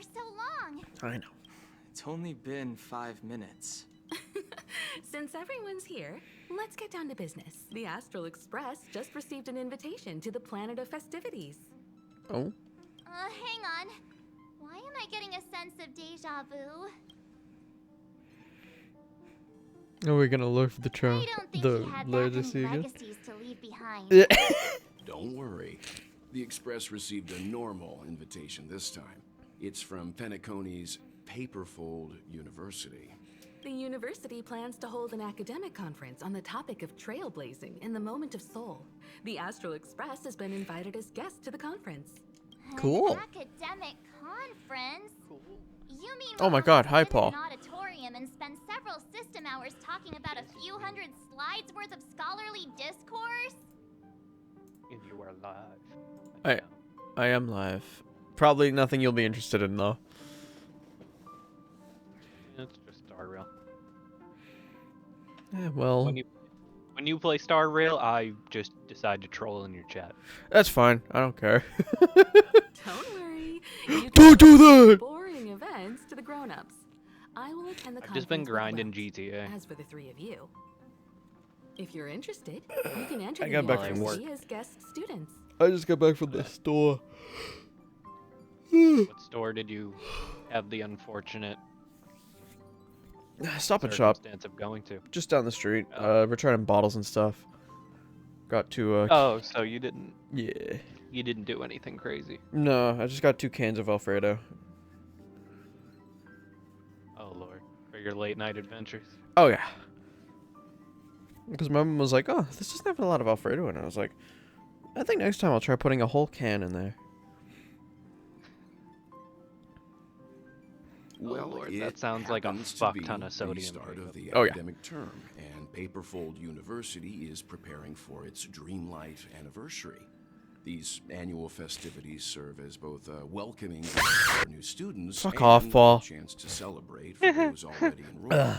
so long. I know. It's only been 5 minutes. Since everyone's here, let's get down to business. The Astral Express just received an invitation to the Planet of Festivities. Oh. Hang on. Why am I getting a sense of deja vu? Are we gonna look for the I don't think he had that legacy many again? legacies to leave behind. Yeah. Don't worry. The Express received a normal invitation this time. It's from Penacony's Paperfold University. The university plans to hold an academic conference on the topic of trailblazing in the moment of soul. The Astral Express has been invited as guests to the conference. Cool. An academic conference? You mean Oh my we'll God, sit hi, in Paul. an auditorium and spend several system hours talking about a few hundred slides worth of scholarly discourse? And you are live. I am live. Probably nothing you'll be interested in though. It's just Star Rail. Yeah, well, When you play Star Rail, I just decide to troll in your chat. that's fine. I don't care. Don't worry. You can Don't do listen to that! boring events to the grown-ups. I will attend the I've conference just been with grinding Wells. GTA. As for the three of you, if you're interested, you can enter I the got back from university as guest students. I just got back from the store. What store did you have the unfortunate Stop and shop. circumstance of going to? Just down the street. Oh. Returning bottles and stuff. Got to Oh, so you didn't yeah. do anything crazy. No, I just got 2 cans of Alfredo. Oh lord, for your late night adventures. Oh yeah. Because my mom was like, "Oh, this doesn't have a lot of Alfredo in it." I was like, "I think next time I'll try putting a whole can in there." Well, Lord, it that sounds like a happens to fuck be ton of the sodium start makeup. of the Oh, yeah. academic term, and Paperfold University is preparing for its Dreamlight anniversary. These annual festivities serve as both a welcoming gift for new students Fuck and off, Paul. a chance to celebrate for those already enrolled.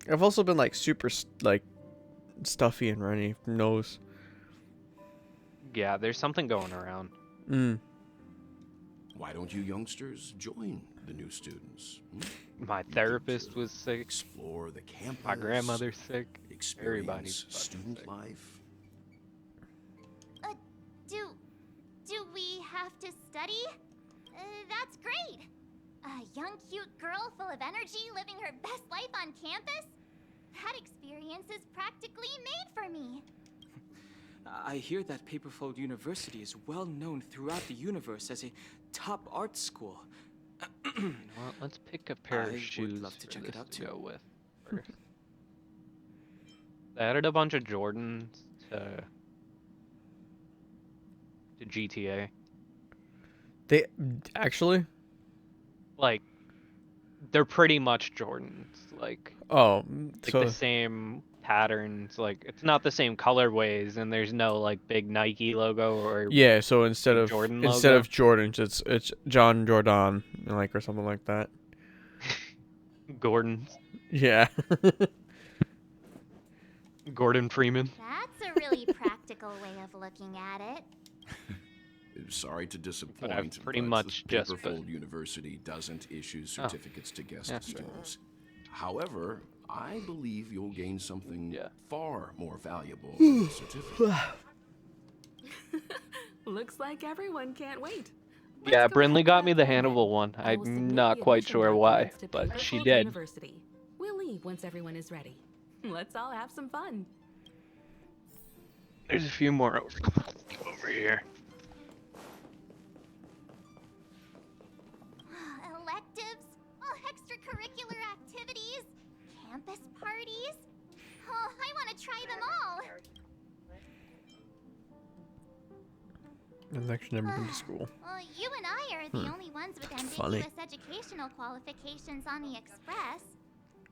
I've also been like super stuffy and runny nose. Yeah, there's something going around. Why don't you youngsters join the new students? My therapist was sick. Explore the campus. My grandmother's sick. Everybody's Experience fucking student sick. life. Do we have to study? That's great. A young, cute girl full of energy living her best life on campus? That experience is practically made for me. I hear that Paperfold University is well known throughout the universe as a top art school. You know what? Let's pick a pair I of would shoes love to for check it this out, to too. go with first. They added a bunch of Jordans to GTA. They actually. Like, they're pretty much Jordans. Like So the same patterns. Like, it's not the same colorways, and there's no like big Nike logo or yeah. So instead big of Jordan instead logo. of Jordans, it's John Jordan, like, or something like that. Gordon Yeah. Gordon Freeman. That's a really practical way of looking at it. Sorry to disappoint, But I've pretty but much the just Paperfold University doesn't issue certificates to guest Yeah, sure. students. However, I believe you'll gain something far more valuable than a certificate. Looks like everyone can't wait. Yeah, Let's go Brinley ahead got and me have the fun Hannibal then. one. I will I'm submit not the quite admission sure why, documents to but she Paperfold did. University. We'll leave once everyone is ready. Let's all have some fun. There's a few more over here. Electives, extracurricular activities, campus parties. Oh, I want to try them all. I've actually never been to school. Well, you and I are the only ones with Funny. ambiguous educational qualifications on the Express.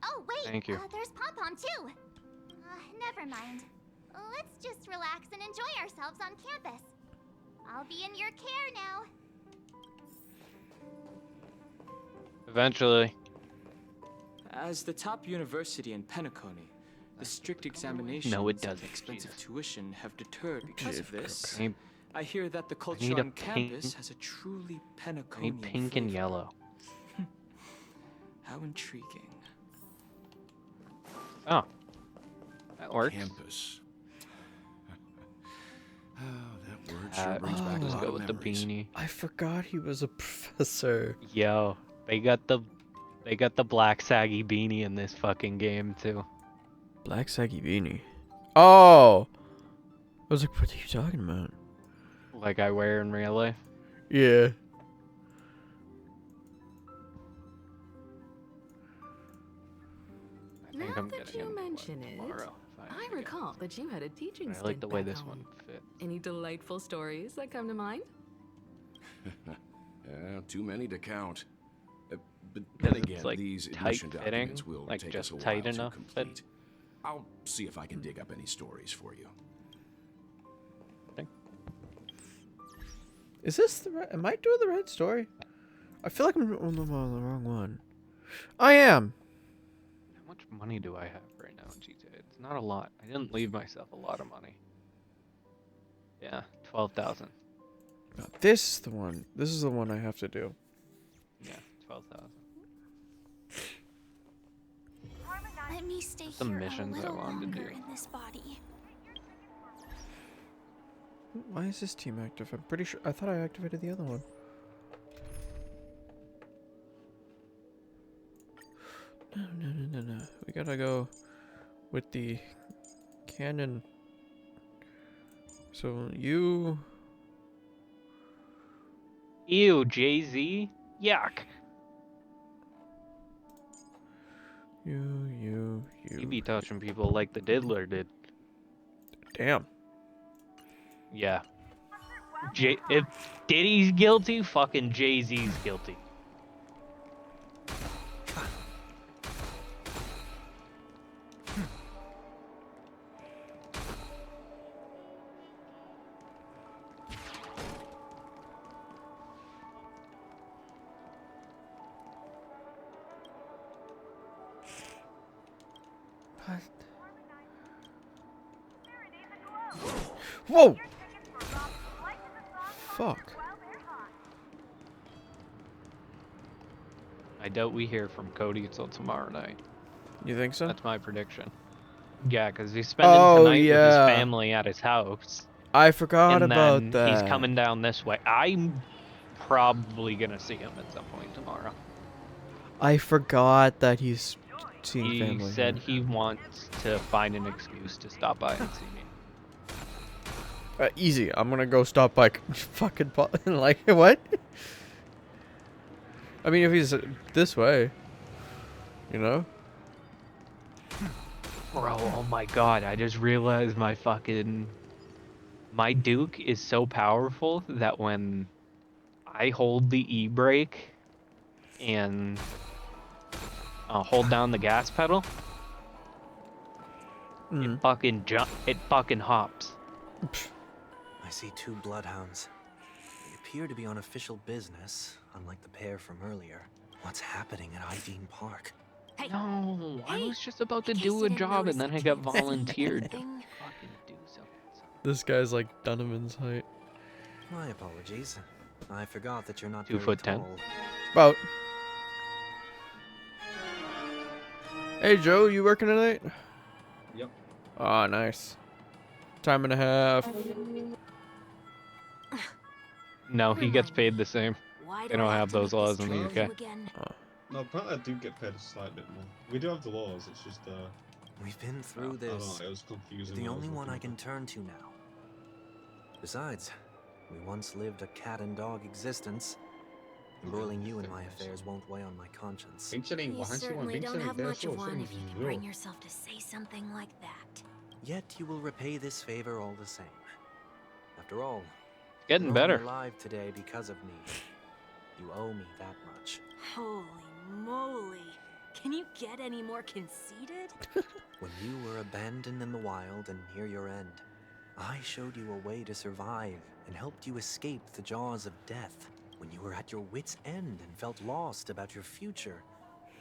Oh, wait. Thank you. There's Pom Pom, too. Never mind. Let's just relax and enjoy ourselves on campus. I'll be in your care now. Eventually. As the top university in Penacony, the strict examinations No, it and doesn't. expensive Jesus. tuition have deterred because of this. Hey, I hear that the need culture a on campus pink- has a truly I need Penaconian pink and flavor. yellow. How intriguing. Oh. That works. Campus. Oh, that word sure brings back a Let's lot go of with the memories. beanie. I forgot he was a professor. Yo, they got the black saggy beanie in this fucking game too. Black saggy beanie. Oh! I was like, what are you talking about? Like I wear in real life. Yeah. I Now think I'm that getting you into it mention it, tomorrow. if I forget. recall that you had a teaching I stint like the way back this home. one fit. Any delightful stories that come to mind? Too many to count. But then Because again, it's, like, these tight admission fitting, documents will like, take just us a tight while to enough fit. complete. I'll see if I can dig up any stories for you. Is this the right... Am I doing the right story? I feel like I'm on the wrong one. I am. How much money do I have right now in GTA? It's not a lot. I didn't leave myself a lot of money. Yeah, 12,000. No, this is the one. This is the one I have to do. Yeah, 12,000. Let me stay That's the here missions a I little wanted to longer do. in this body. Why is this team active? I'm pretty sure... I thought I activated the other one. No. We gotta go with the cannon. So you... Ew, Jay-Z? Yuck. You. You be touching people like the Diddler did. Damn. Yeah. If Diddy's guilty, fucking Jay-Z's guilty. Whoa! Fuck. I doubt we hear from Cody until tomorrow night. You think so? That's my prediction. Yeah, because he's spending Oh, tonight with yeah. his family at his house. I forgot And about then that. he's coming down this way. I'm probably gonna see him at some point tomorrow. I forgot that he's seeing He family. said here. he wants to find an excuse to stop by and see me. Easy. I'm gonna go stop by fucking like what? I mean, if he's this way, you know. Bro, oh my god, I just realized my Duke is so powerful that when I hold the E-brake and hold down the gas pedal, Mm. it fucking hops. I see two bloodhounds. They appear to be on official business, unlike the pair from earlier. What's happening at Iveen Park? Hey, No, I Hey, was just about to in case do you a didn't job notice and then the I got kids. volunteered to Anything? fucking do something. This guy's like Donovan's height. My apologies. I forgot that you're not 2'10". very tall. About. Hey Joe, you working tonight? Yep. Ah, nice. Time and a half. No, he gets paid the same. Why They do I don't have have to those make laws this in the trip to UK. you again? No, apparently I do get paid a slight bit more. We do have the laws, it's just, We've been through I don't know, this. it was confusing. You're the when I was only one I looking can turn to now. Besides, we once lived a cat and dog existence. Embroiling you in my affairs won't weigh on my conscience. Featuring You certainly don't have much of one if you can bring yourself to say something like that. Yet you will repay this favor all the same. After all, Getting you're better. only alive today because of me. You owe me that much. Holy moly. Can you get any more conceited? When you were abandoned in the wild and near your end, I showed you a way to survive and helped you escape the jaws of death. When you were at your wits' end and felt lost about your future,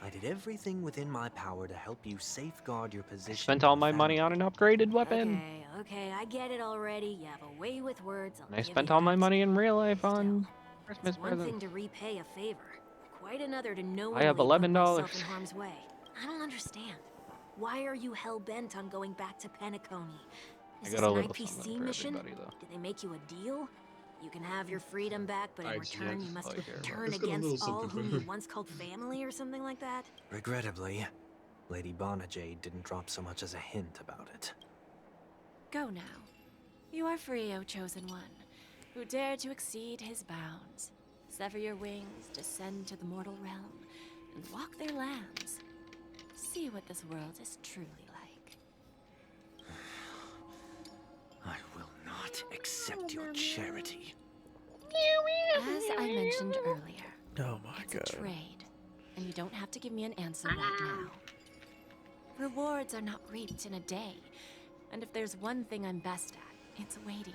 I did everything within my power to help you safeguard your position. Spent in all the my money family. on an upgraded weapon. Okay, I get it already. You have a way with words. I'll And I give spent you all my that. money in real life Still, on Christmas it's one thing presents. to repay a favor, quite another to knowingly I have put $11. myself in harm's way. I don't understand. Why are you hell-bent on going back to Penacony? I Is got this a an little IPC something for mission? everybody, though. Did they make you a deal? You can have your freedom back, but in I return you just must like it. turn It's got a little against all something whom for you her. once called family or something like that? Regrettably, Lady Bonajade didn't drop so much as a hint about it. Go now. You are free, O Chosen One, who dare to exceed his bounds. Sever your wings, descend to the mortal realm, and walk their lands. See what this world is truly like. I will not accept your charity. As I mentioned earlier, Oh my it's god. a trade, and you don't have to give me an answer right now. Rewards are not reaped in a day, and if there's one thing I'm best at, it's waiting.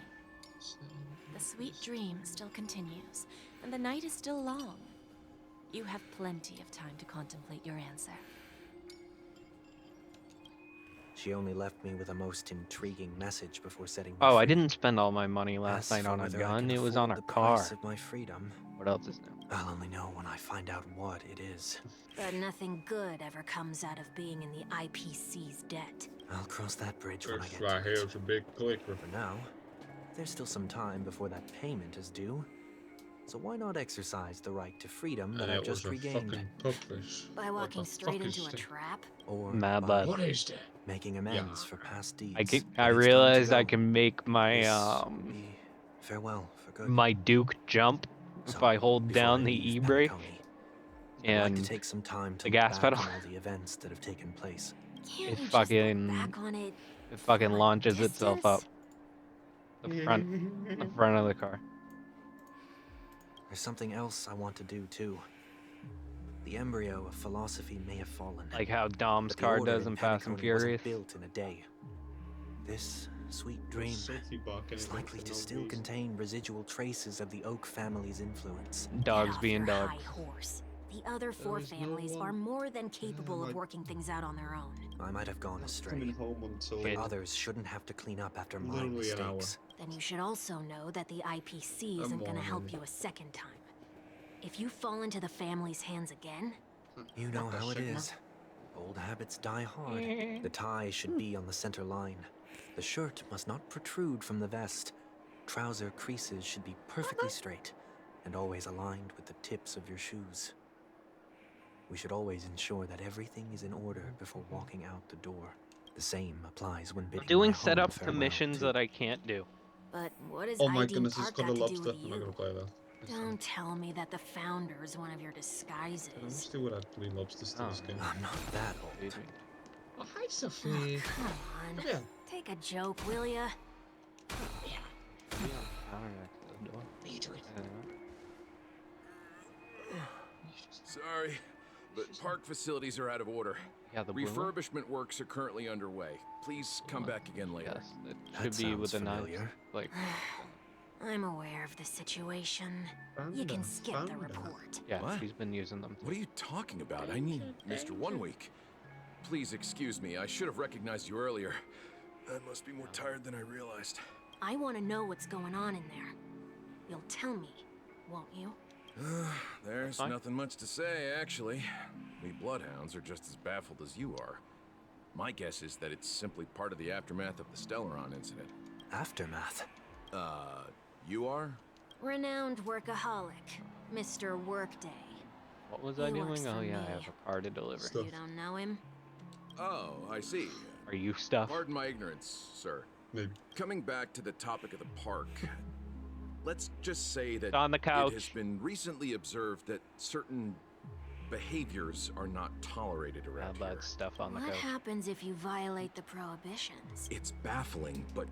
The sweet dream still continues, and the night is still long. You have plenty of time to contemplate your answer. She only left me with a most intriguing message before setting me Oh, I free. didn't spend all my money last As night for on a whether I gun. can It was on a afford the car. price of my freedom, What else is new? I'll only know when I find out what it is. But nothing good ever comes out of being in the IPC's debt. I'll cross that bridge when I It's get right to here. it. It's a big clicker. For now, there's still some time before that payment is due. So why not exercise the right to freedom that And I've it was just a regained? fucking pupfish. By What walking the straight fuck is into a that? trap? Or Mad by lad. What is that? making amends for past deeds. I But it's I time to realized I go. can make my This will be farewell for good. my Duke jump if So, I hold before down I the leave E-brake Penacony, I'd like to and take some time to the look gas back pedal. on all the events that have taken place. Can't It you just fucking- look back on it it fucking from a launches itself up distance? the front of the car. There's something else I want to do too. The embryo of philosophy may have fallen. Like how Dom's but the car order does in Fast and Penacony wasn't Furious. built in a day. This sweet dream Salty barking is against likely the to no still reason. contain residual traces of the Oak family's influence. Dogs Get off being your dogs. high horse. The other four is no families one- are more than capable of like- working things out on their own. I might have gone Coming astray. home until Kid. Others shouldn't have to clean up after my Literally an hour. mistakes. Then you should also know that the IPC A isn't gonna help morning. you a second time. If you fall into the family's hands again, You know What the how it shit, is. Old habits die hard. The tie should be on the center line. The shirt must not protrude from the vest. Trouser creases should be perfectly straight and always aligned with the tips of your shoes. We should always ensure that everything is in order before walking out the door. The same applies when bidding Doing my home setup to farewell, missions too. that I can't do. but what is Oh my Ideen goodness, it's Park got a got to do lobster. with I'm not gonna you? play that. Don't tell me that the Founder's one of your I'm disguises. still would add 3 lobsters to this Oh. game. I'm not that old. Excuse me. Oh, hi, Oh, Sophie. come on. Come here. Take a joke, will ya? You do it. Sorry, but park facilities are out of order. Yeah, the blue one? Refurbishment works are currently underway. Please come back again later. Yes, it That should be with sounds a knife. familiar. Like, I'm aware of the situation. You can skip the report. yeah, What? she's been using them. What are you talking about? I mean, Mr. One Week. Please excuse me. I should have recognized you earlier. I must be more tired than I realized. I want to know what's going on in there. You'll tell me, won't you? There's Fine. nothing much to say, actually. We Bloodhounds are just as baffled as you are. My guess is that it's simply part of the aftermath of the Stellaron incident. Aftermath. You are? Renowned workaholic, Mr. Workday. What was I He works doing? Oh for yeah, I me. have a car to deliver. Stuff. You don't know him? Oh, I see. Are you stuff? Pardon my ignorance, sir. Maybe. Coming back to the topic of the park, let's just say that It's on the it has couch. been recently observed that certain behaviors are not tolerated How around here. about stuff on the What couch? happens if you violate the prohibitions? It's baffling, but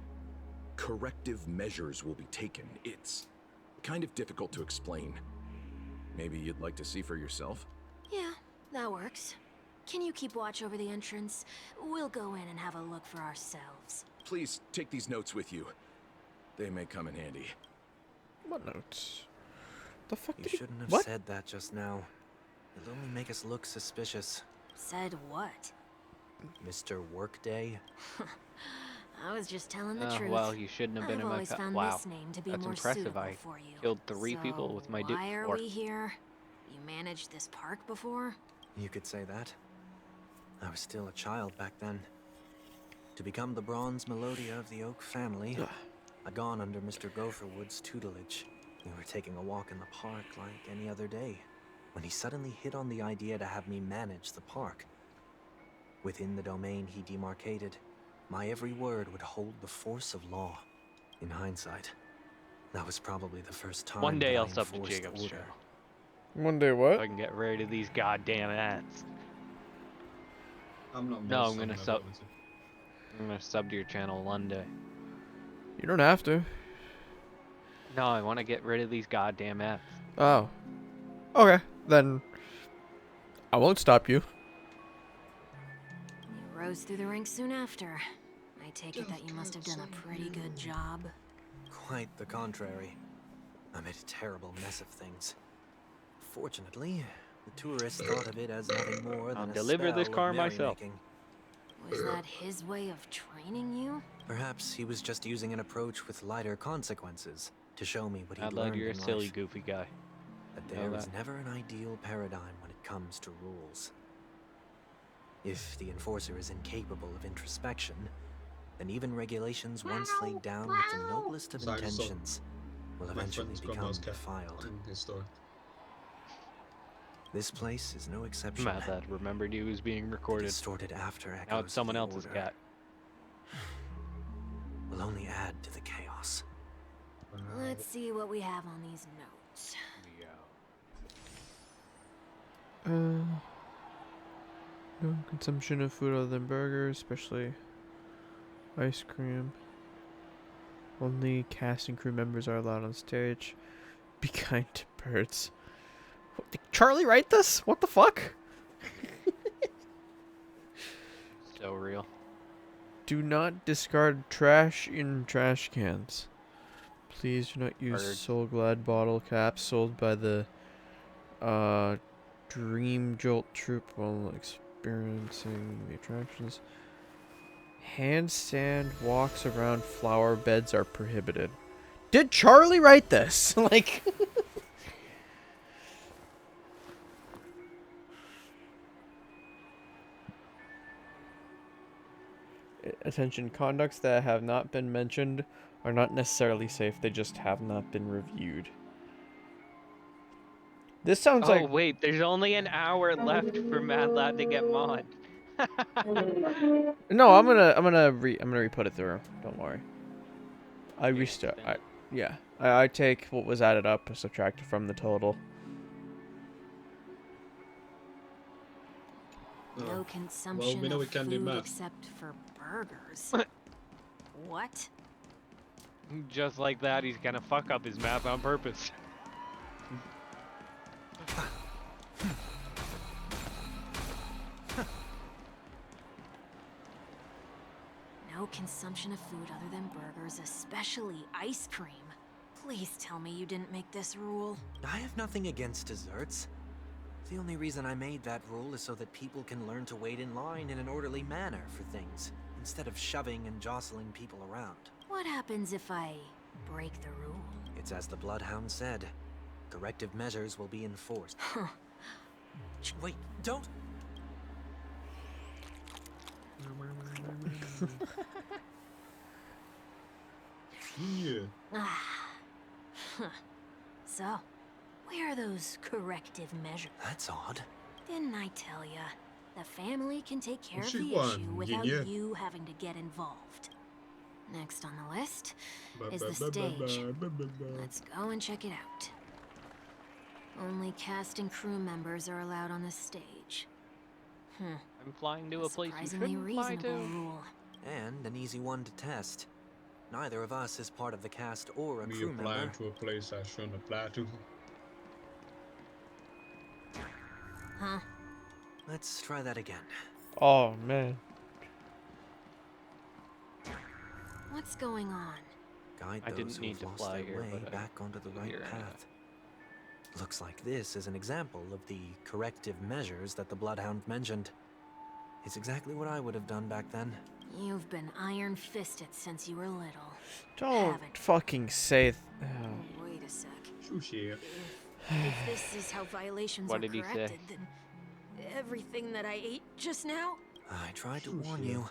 corrective measures will be taken. It's kind of difficult to explain. Maybe you'd like to see for yourself? Yeah, that works. Can you keep watch over the entrance? We'll go in and have a look for ourselves. Please take these notes with you. They may come in handy. What notes? The fuck You did shouldn't have What? said that just now. It'll only make us look suspicious. Said what? Mr. Workday? I was just telling the truth. Well, you shouldn't have been I've in my always pet. found Wow, this name to be that's more impressive. suitable I for you. killed 3 people with my Why are fork. we here? You managed this park before? You could say that. I was still a child back then. To become the bronze Melodia of the Oak family, I'd gone under Mr. Gopherwood's tutelage. We were taking a walk in the park like any other day, when he suddenly hit on the idea to have me manage the park. Within the domain he demarcated, my every word would hold the force of law. In hindsight, that was probably the first time One day that I I'll sub to enforced Jacob's order. channel. One day So what? I can get rid of these goddamn ants. I'm not. No, most I'm gonna on that sub. ability. I'm gonna sub to your channel one day. You don't have to. No, I want to get rid of these goddamn ants. Oh. Okay, then I won't stop you. You rose through the ranks soon after. I take it that you must have done a pretty good job. Quite the contrary. I made a terrible mess of things. Fortunately, the tourists thought of it as nothing more than I'll a deliver this spell car of myself. merrymaking. Was that his way of training you? Perhaps he was just using an approach with lighter consequences to show me what he'd I'd like learned you're a in silly, life. goofy guy. But know there is that. never an ideal paradigm when it comes to rules. If the enforcer is incapable of introspection, then even regulations once laid down with the noblest of Sorry, so intentions will My eventually friend's become grandma's cat defiled. in his store. This place is no exception. Matt that remembered he was being recorded. Distorted after echoes Now it's of someone the else's order cat. will only add to the chaos. Let's see what we have on these notes. No consumption of food other than burgers, especially ice cream. Only cast and crew members are allowed on stage. Be kind to birds. What, did Charlie write this? What the fuck? So real. Do not discard trash in trash cans. Please do not use Birds. Soul Glad bottle caps sold by the Dream Jolt Troop while experiencing the attractions. Handstand walks around flower beds are prohibited. Did Charlie write this? Like attention, conducts that have not been mentioned are not necessarily safe, they just have not been reviewed. This sounds Oh like wait, there's only an hour left for Mad Lad to get mod. no, I'm gonna re-put it through. Don't worry. I restart. I take what was added up, subtract it from the total. No Oh, consumption we know we of can do food math. except for burgers. What? Just like that, he's gonna fuck up his math on purpose. No consumption of food other than burgers, especially ice cream. Please tell me you didn't make this rule. I have nothing against desserts. The only reason I made that rule is so that people can learn to wait in line in an orderly manner for things, instead of shoving and jostling people around. What happens if I break the rule? It's as the Bloodhound said. Corrective measures will be enforced. Huh. Wait, don't! Yeah. So, where are those corrective measures? That's odd. Didn't I tell ya? The family can take care of She the won, issue without yeah. you having to get involved. Next on the list is the stage. Let's go and check it out. Only cast and crew members are allowed on the stage. I'm flying to a place you Surprisingly shouldn't fly reasonable to. rule. And an easy one to test. Neither of us is part of the cast or a Me crew applying member. to a place I shouldn't apply to. Huh? Let's try that again. Oh man. What's going on? Guide I those didn't who need have to lost fly their here, way but I back onto the right here anyway. path. Looks like this is an example of the corrective measures that the Bloodhound mentioned. It's exactly what I would have done back then. You've been iron-fisted since you were little. Don't Haven't. fucking say. Wait a sec. Sushi. If this is how violations What are did he say? corrected, then everything that I ate just now. I tried to warn you.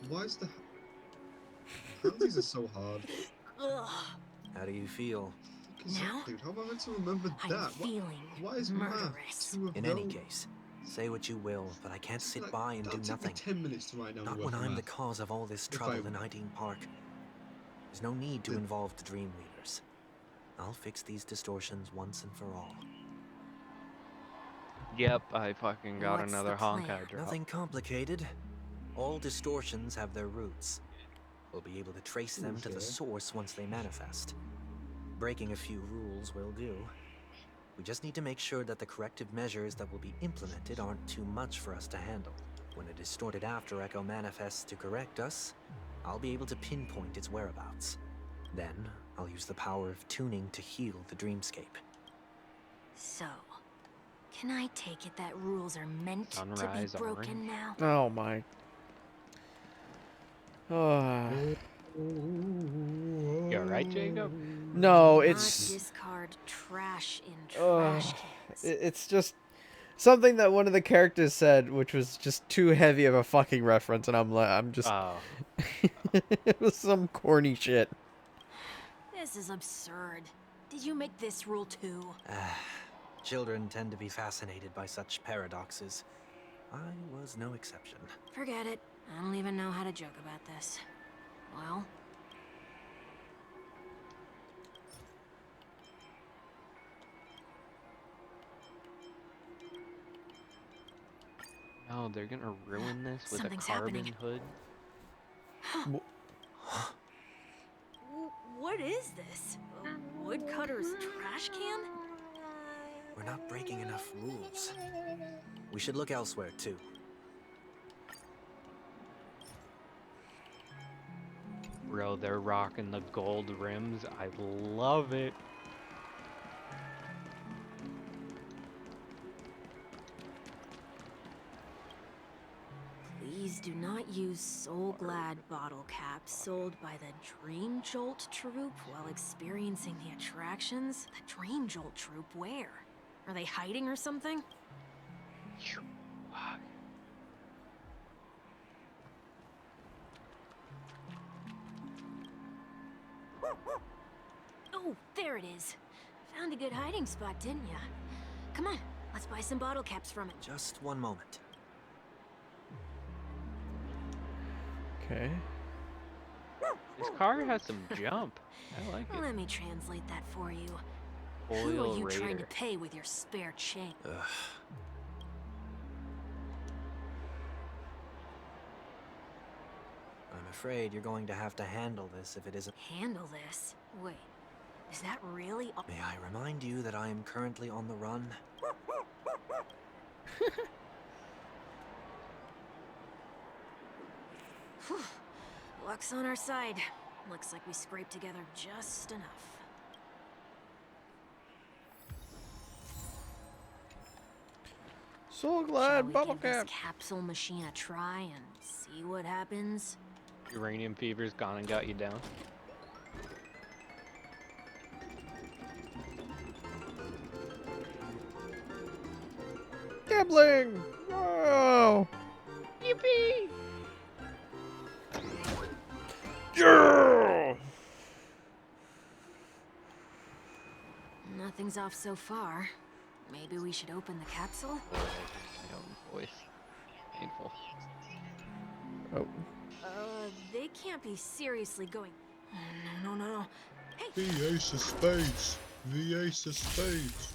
Why is the penalties are so hard? Ugh. How do you feel? Now? Dude, how am I meant to remember I'm that? feeling Why is math murderous. 2 of In any no- case, say what you will, but I can't sit Like, by and do that'll take me nothing. 10 minutes to write down Not the when word I'm the math. cause of all this If trouble I- in Ideen Park. There's no need to The- involve the Dream Leaders. I'll fix these distortions once and for all. Yep, I fucking got What's another the plan? Honkai drop. Nothing complicated. All distortions have their roots. We'll be able to trace them to the Okay. source once they manifest. Breaking a few rules will do. We just need to make sure that the corrective measures that will be implemented aren't too much for us to handle. When a distorted after echo manifests to correct us, I'll be able to pinpoint its whereabouts. Then, I'll use the power of tuning to heal the dreamscape. So, can I take it that rules are meant Sunrise to be broken orange. now? Oh my. Oh. You alright, Jacob? No, Not it's discard trash in Ugh. trash cans. it's just something that one of the characters said, which was just too heavy of a fucking reference, and I'm just Oh. it was some corny shit. This is absurd. Did you make this rule too? Children tend to be fascinated by such paradoxes. I was no exception. Forget it. I don't even know how to joke about this. Well, No, they're gonna ruin this with Something's a carbon happening. hood. what is this? A woodcutter's trash can? We're not breaking enough rules. We should look elsewhere, too. Bro, they're rocking the gold rims. I love it. Please do not use Soul Glad bottle caps sold by the Dream Jolt Troupe while experiencing the attractions. The Dream Jolt Troupe, where? Are they hiding or something? Oh, there it is. Found a good hiding spot, didn't ya? Come on, let's buy some bottle caps from it. Just one moment. Okay. This car has some jump. I like it. Let me translate that for you. Who Oil are you trying to Raider. pay with your spare change? I'm afraid you're going to have to handle this if it isn't. Handle this? Wait, is that really all? May I remind you that I am currently on the run? Whew. Luck's on our side. Looks like we scraped together just enough. So Shall glad we bubble give this cap. capsule machine a try and see what happens? Uranium fever's gone and got you down. Gambling! Oh! Yippee! Yeah! Nothing's off so far. Maybe we should open the capsule? My own voice. Painful. Oh. They can't be seriously going. No, no, no, no. Hey, The ace of spades. The ace of spades.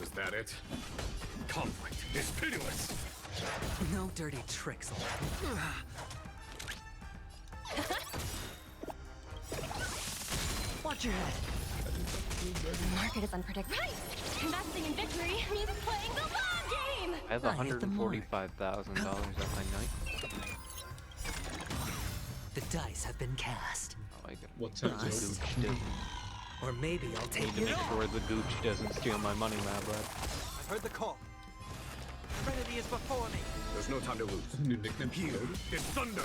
Is that it? Conflict is pitiless. No dirty tricks. Watch your head. The market is unpredictable. Right! Investing in victory means playing the long game! I have I hit the mark. $145,000 at my night. The dice have been cast. Oh, I gotta What make sure turns the you gooch off? doesn't, Or maybe I'll take need to it. make sure the gooch doesn't steal my money, Mad Lad. I've heard the call. Trinity is before me. There's no time to lose. New nickname. Here is thunder.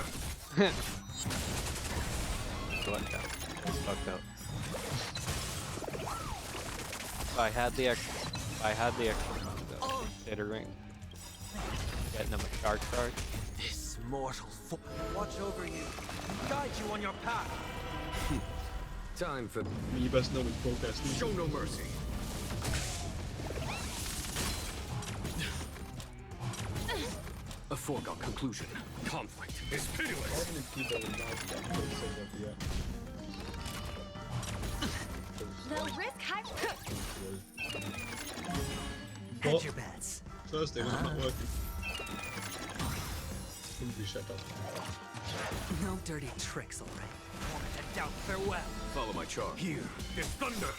Fucked out. Fucked out. If I had the extra funds, I was considering getting him a shark charge. This mortal watch over you, guide you on your path. Time for You best know which broadcast. show no mercy. A foregone conclusion. Conflict is pitiless. They'll risk high. Hedge your bets. Thursday when I'm not working. Couldn't be shut up. No dirty tricks, all right. Moment and doubt, farewell. Follow my charge. Here is thunder.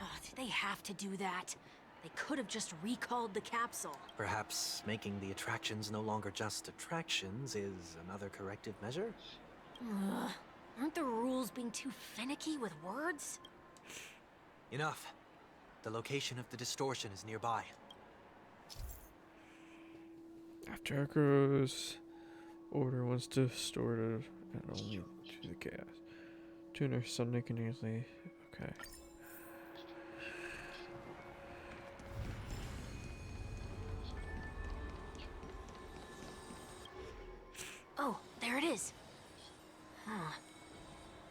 Oh, did they have to do that? They could have just recalled the capsule. Perhaps making the attractions no longer just attractions is another corrective measure? Ugh. Aren't the rules being too finicky with words? Enough. The location of the distortion is nearby. After Echo's order wants to store it and only to the chaos. Tuner Sunday can easily. Okay. Oh, there it is. Huh.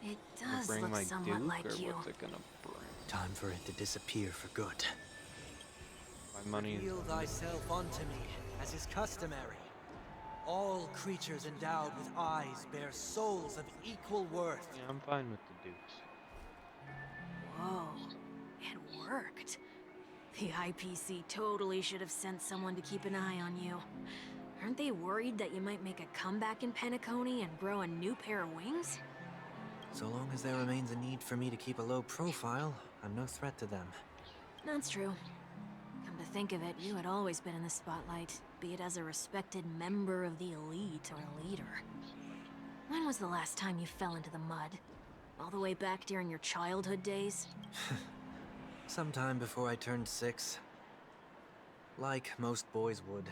It does Bring look my somewhat Duke, like or you. what's it gonna bring? Time for it to disappear for good. My money is. Yield thyself unto me, as is customary. All creatures endowed with eyes bear souls of equal worth. Yeah, I'm fine with the Dukes. Whoa. It worked. The IPC totally should have sent someone to keep an eye on you. Aren't they worried that you might make a comeback in Penacony and grow a new pair of wings? So long as there remains a need for me to keep a low profile, I'm no threat to them. That's true. Come to think of it, you had always been in the spotlight, be it as a respected member of the elite or a leader. When was the last time you fell into the mud? All the way back during your childhood days? Sometime before I turned 6. Like most boys would,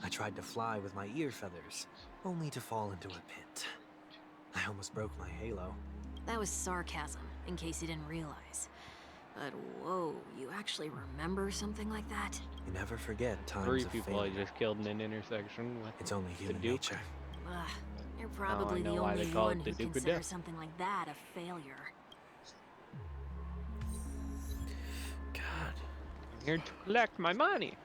I tried to fly with my ear feathers, only to fall into a pit. I almost broke my halo. That was sarcasm, in case you didn't realize. But whoa, you actually remember something like that? You never forget times 3 of people I failure. just killed in an intersection with. It's only the human Duke. nature. Ugh, you're probably the know why they only call one it the who Duke of considers Death. something like that a failure. God. I'm here to collect my money.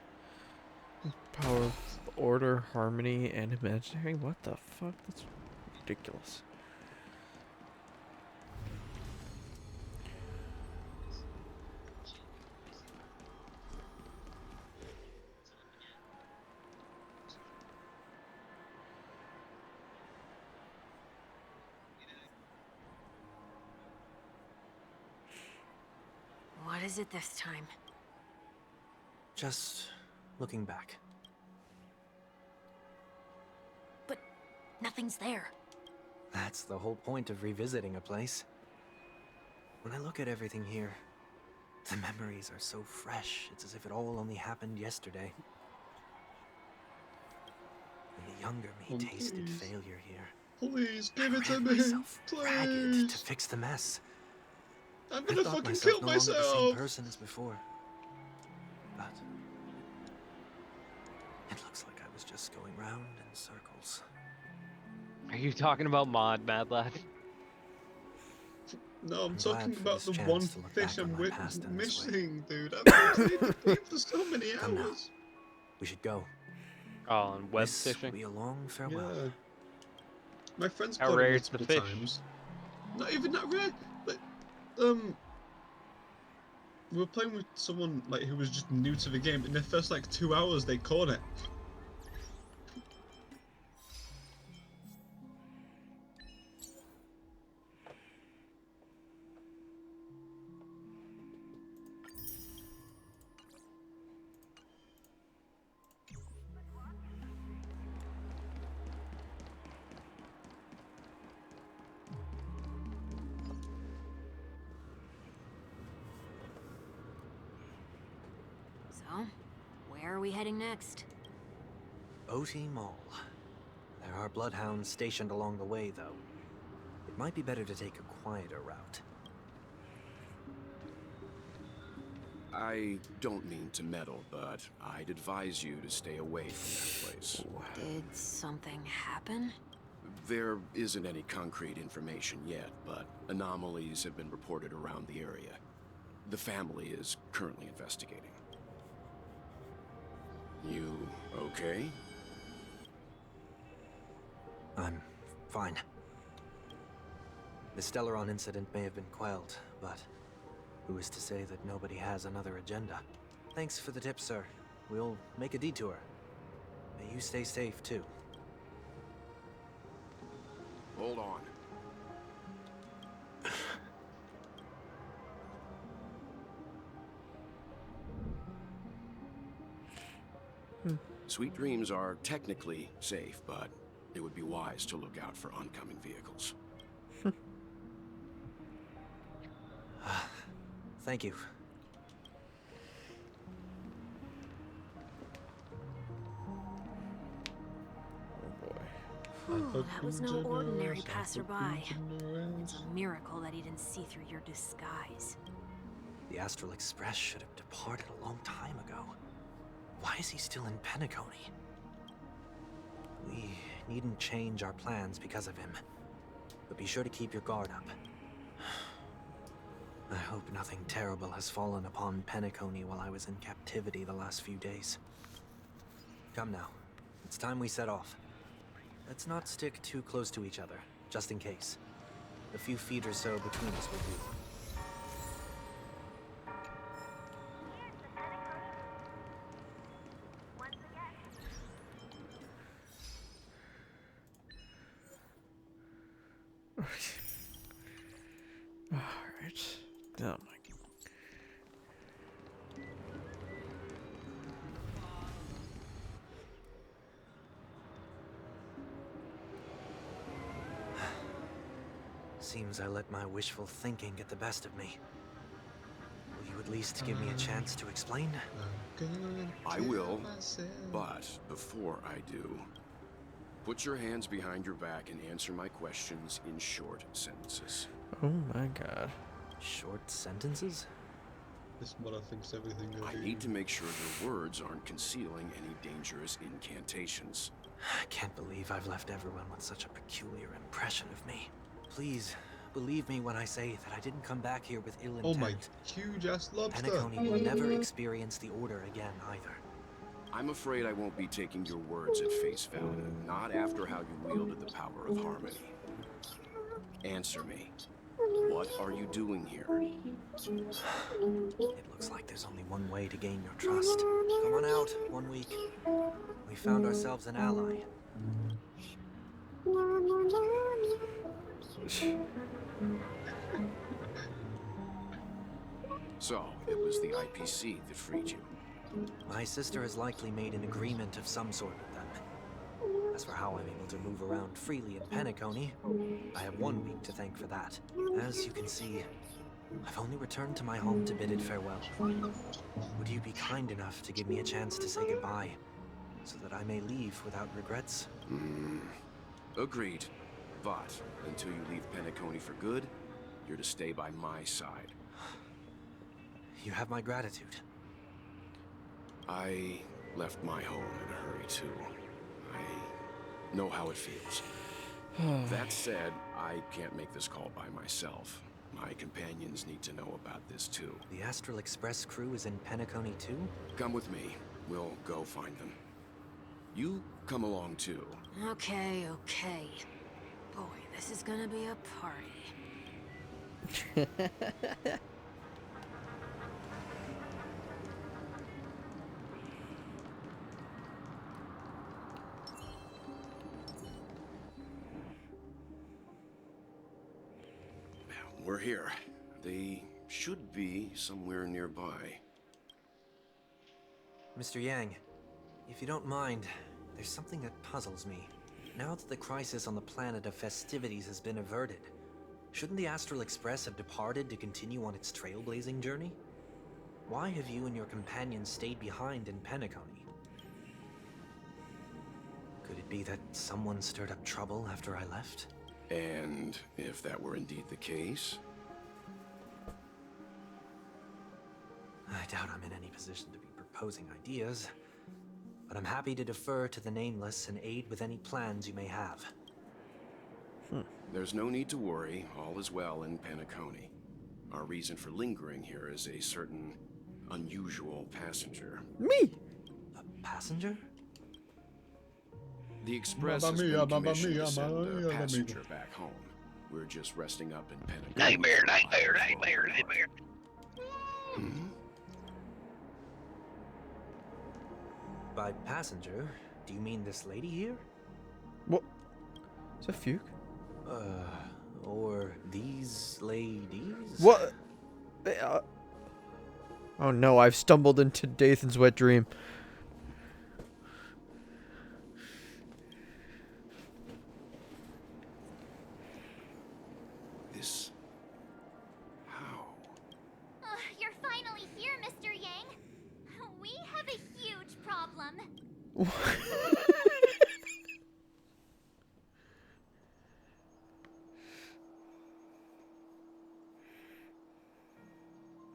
Power of order, harmony, and imaginary. What the fuck? That's ridiculous. What is it this time? Just looking back. But nothing's there. That's the whole point of revisiting a place. When I look at everything here, the memories are so fresh, it's as if it all only happened yesterday. When the younger me tasted failure here, Please I give it to ran me. myself ragged to Please. fix the mess. I'm I gonna thought fucking myself kill no longer the same myself. person as before. But it looks like I was just going round in circles. Are you talking about Mod, Mad Lad? No, I'm I'm talking glad for about this the chance one to look fish back on I'm my past in this way. missing, dude. I've been waiting for so many Come now. hours. We should go. Oh, and web This fishing. will be a long farewell. Yeah. My friends How caught rare it is the multiple fish? times. Not even that rare. Like, we were playing with someone like who was just new to the game. In the first like 2 hours, they caught it. where are we heading next? OT Mall. There are bloodhounds stationed along the way, though. It might be better to take a quieter route. I don't mean to meddle, but I'd advise you to stay away from that place. Did something happen? There isn't any concrete information yet, but anomalies have been reported around the area. The family is currently investigating. You okay? I'm fine. The Stellaron incident may have been quelled, but who is to say that nobody has another agenda? Thanks for the tip, sir. We'll make a detour. May you stay safe, too. Hold on. Sweet Dreams are technically safe, but it would be wise to look out for oncoming vehicles. Thank you. Whew, that was no ordinary passerby. It's a miracle that he didn't see through your disguise. The Astral Express should have departed a long time ago. Why is he still in Penacony? We needn't change our plans because of him. But be sure to keep your guard up. I hope nothing terrible has fallen upon Penacony while I was in captivity the last few days. Come now. It's time we set off. Let's not stick too close to each other, just in case. A few feet or so between us will do. Alright. Oh my god. Seems I let my wishful thinking get the best of me. Will you at least give me a chance to explain? I will, but before I do, put your hands behind your back and answer my questions in short sentences. Oh my god. Short sentences? This mother thinks everything is. I need to make sure your words aren't concealing any dangerous incantations. I can't believe I've left everyone with such a peculiar impression of me. Please, believe me when I say that I didn't come back here with ill intent. Oh my huge ass lobster. Penacony will never experience the Order again, either. I'm afraid I won't be taking your words at face value, not after how you wielded the power of harmony. Answer me. What are you doing here? It looks like there's only one way to gain your trust. Come on out, 1 week. We found ourselves an ally. So, it was the IPC that freed you. My sister has likely made an agreement of some sort with them. As for how I'm able to move around freely in Penacony, I have 1 week to thank for that. As you can see, I've only returned to my home to bid it farewell. Would you be kind enough to give me a chance to say goodbye, so that I may leave without regrets? Agreed. But until you leave Penacony for good, you're to stay by my side. You have my gratitude. I left my home in a hurry, too. I know how it feels. That said, I can't make this call by myself. My companions need to know about this, too. The Astral Express crew is in Penacony, too? Come with me. We'll go find them. You come along, too. Okay, okay. Boy, this is gonna be a party. We're here. They should be somewhere nearby. Mr. Yang, if you don't mind, there's something that puzzles me. Now that the crisis on the planet of festivities has been averted, shouldn't the Astral Express have departed to continue on its trailblazing journey? Why have you and your companions stayed behind in Penacony? Could it be that someone stirred up trouble after I left? And if that were indeed the case, I doubt I'm in any position to be proposing ideas, but I'm happy to defer to the Nameless and aid with any plans you may have. there's no need to worry. All is well in Penacony. Our reason for lingering here is a certain unusual passenger. Me? A passenger? The Express Mamma has mia, been mamma commissioned mia, to send mamma a mia, mamma passenger mia. back home. We're just resting up in Penacony. Nightmare, for nightmare, hours nightmare, while we nightmare. Hmm? By passenger, do you mean this lady here? What? Is that Fuke? Or these ladies? What? Oh no, I've stumbled into Dathan's wet dream. This... How? You're finally here, Mr. Yang. We have a huge problem.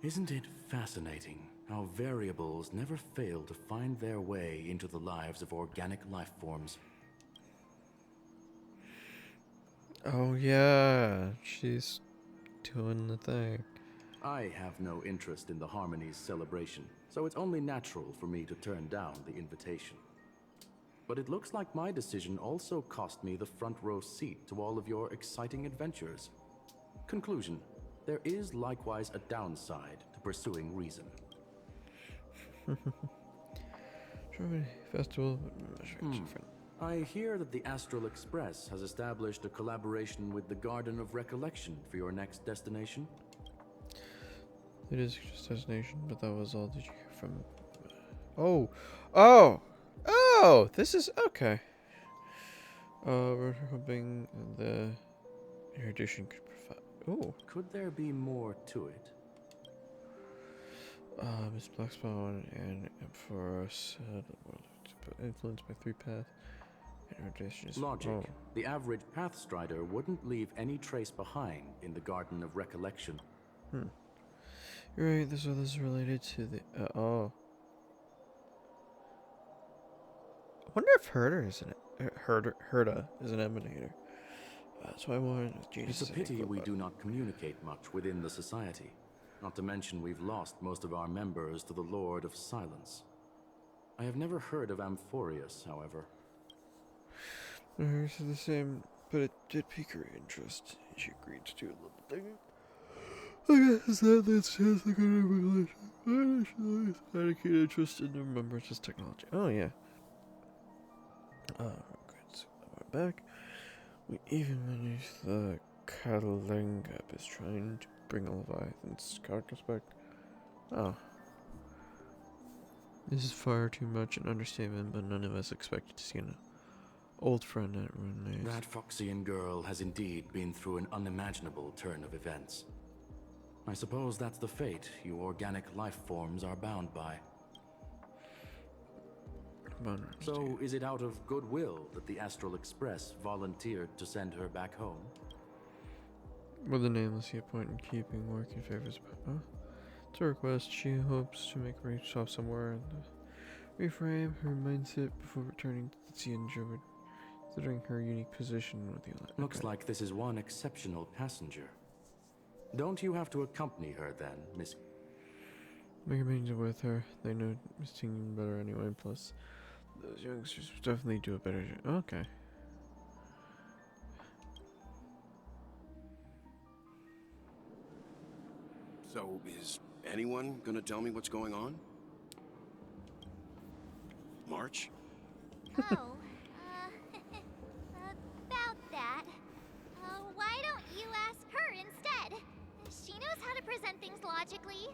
Isn't it fascinating how variables never fail to find their way into the lives of organic life forms? Oh yeah, she's doing the thing. I have no interest in the Harmony's celebration, so it's only natural for me to turn down the invitation. But it looks like my decision also cost me the front row seat to all of your exciting adventures. Conclusion: there is likewise a downside to pursuing reason. Festival. I hear that the Astral Express has established a collaboration with the Garden of Recollection for your next destination. It is just destination, but that was all. Did you hear from? Oh! This is okay. We're hoping the erudition could provide. Oh. Could there be more to it? Miss Blackspawn and Amphoros influenced by 3 path. Logic. Oh. The average Pathstrider wouldn't leave any trace behind in the Garden of Recollection. You're right, this is related to the. I wonder if Herda is an emanator. That's why I wanted Jesus. It's a pity we do not communicate much within the society. Not to mention we've lost most of our members to the Lord of Silence. I have never heard of Amphorius, however. Hers is the same, but it did pique her interest. She agreed to do a little thing. I guess that leads to the kind of regulation. Dedicated interest in the remembrance technology. Oh, yeah. Good. So we're back. We even managed the Catalengap is trying to bring a Leviathan's carcass back. Oh. This is far too much an understatement, but none of us expected to see an old friend at Runays. That Foxian girl has indeed been through an unimaginable turn of events. I suppose that's the fate you organic life forms are bound by. So, is it out of goodwill that the Astral Express volunteered to send her back home? With the Nameless, see a point in keeping working favors. It's a request. She hopes to make a reach off somewhere and reframe her mindset before returning to the sea and Jovid, considering her unique position with the Atlantic. Looks like this is one exceptional passenger. Don't you have to accompany her then, Miss? Make arrangements with her. They know Miss Ting better anyway. Plus, those youngsters definitely do a better job. Okay. So, is anyone gonna tell me what's going on? March? Oh, about that. Why don't you ask her instead? She knows how to present things logically.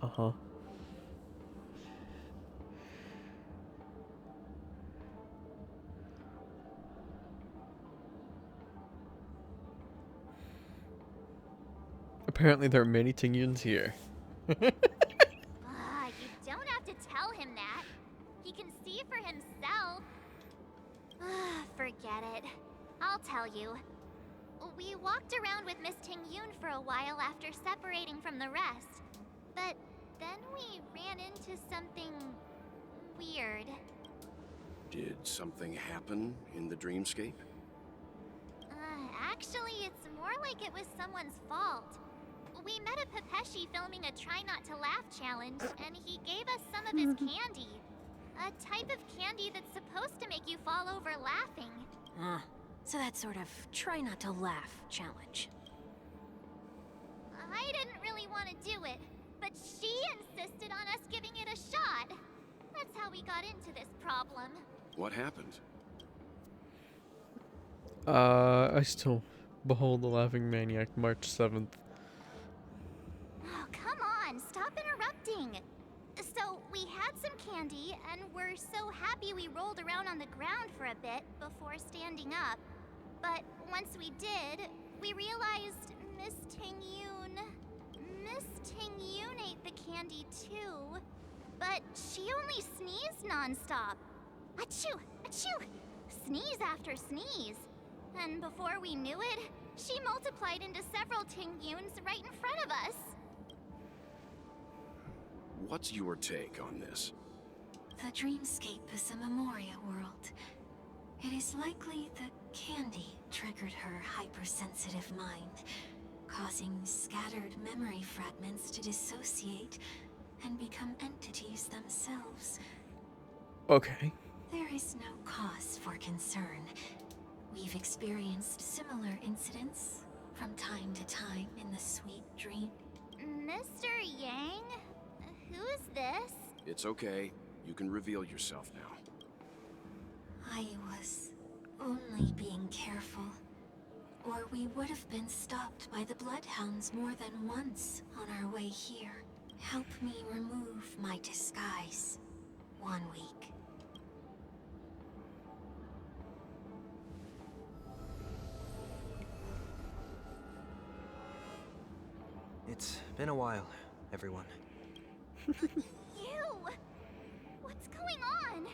Uh-huh. Apparently there are many Tingyuns here. You don't have to tell him that. He can see for himself. Forget it. I'll tell you. We walked around with Miss Ting-Yun for a while after separating from the rest. But then we ran into something weird. Did something happen in the dreamscape? Actually, it's more like it was someone's fault. We met a Pepeshi filming a Try Not to Laugh challenge, and he gave us some of his candy. A type of candy that's supposed to make you fall over laughing. So that sort of try not to laugh challenge. I didn't really want to do it, but she insisted on us giving it a shot. That's how we got into this problem. What happened? I still behold the Laughing Maniac, March 7th. Oh, come on, stop interrupting. So, we had some candy, and we're so happy we rolled around on the ground for a bit before standing up. But once we did, we realized Miss Ting-Yun ate the candy too. But she only sneezed nonstop. Achoo! Achoo! Sneeze after sneeze. And before we knew it, she multiplied into several Ting-Yuns right in front of us. What's your take on this? The dreamscape is a Memoria world. It is likely the candy triggered her hypersensitive mind, causing scattered memory fragments to dissociate and become entities themselves. Okay. There is no cause for concern. We've experienced similar incidents from time to time in the sweet dream. Mr. Yang? Who is this? It's okay. You can reveal yourself now. I was only being careful, or we would have been stopped by the Bloodhounds more than once on our way here. Help me remove my disguise. 1 week. It's been a while, everyone. You! What's going on?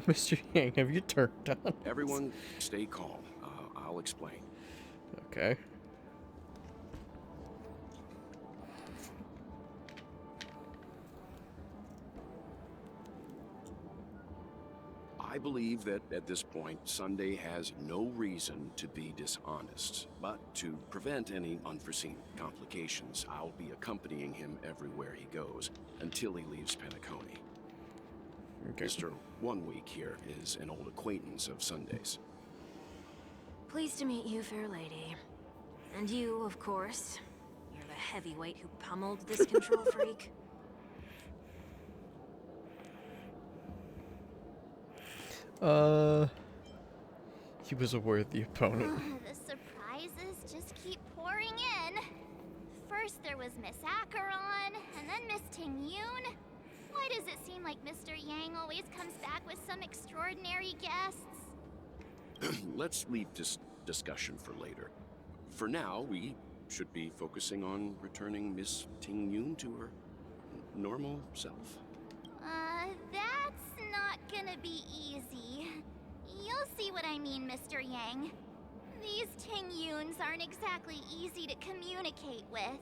Mr. Yang, have you turned on? Everyone, stay calm. I'll explain. Okay. I believe that at this point, Sunday has no reason to be dishonest. But to prevent any unforeseen complications, I'll be accompanying him everywhere he goes until he leaves Penacony. Okay. Mr. 1 Week here is an old acquaintance of Sunday's. Pleased to meet you, fair lady. And you, of course. You're the heavyweight who pummeled this control freak. He was a worthy opponent. The surprises just keep pouring in. First there was Miss Acheron, and then Miss Ting-Yun. Why does it seem like Mr. Yang always comes back with some extraordinary guests? Let's leave this discussion for later. For now, we should be focusing on returning Miss Ting-Yun to her normal self. That's not gonna be easy. You'll see what I mean, Mr. Yang. These Ting-Yuns aren't exactly easy to communicate with.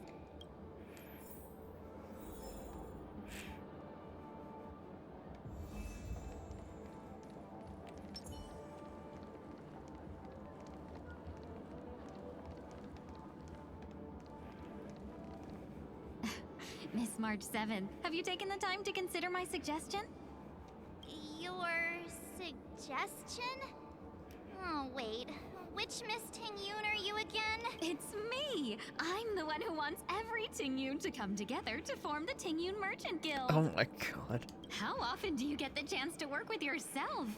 Miss March 7th, have you taken the time to consider my suggestion? Your suggestion? Oh, wait. Which Miss Ting-Yun are you again? It's me! I'm the one who wants every Ting-Yun to come together to form the Ting-Yun Merchant Guild. Oh my god. How often do you get the chance to work with yourself?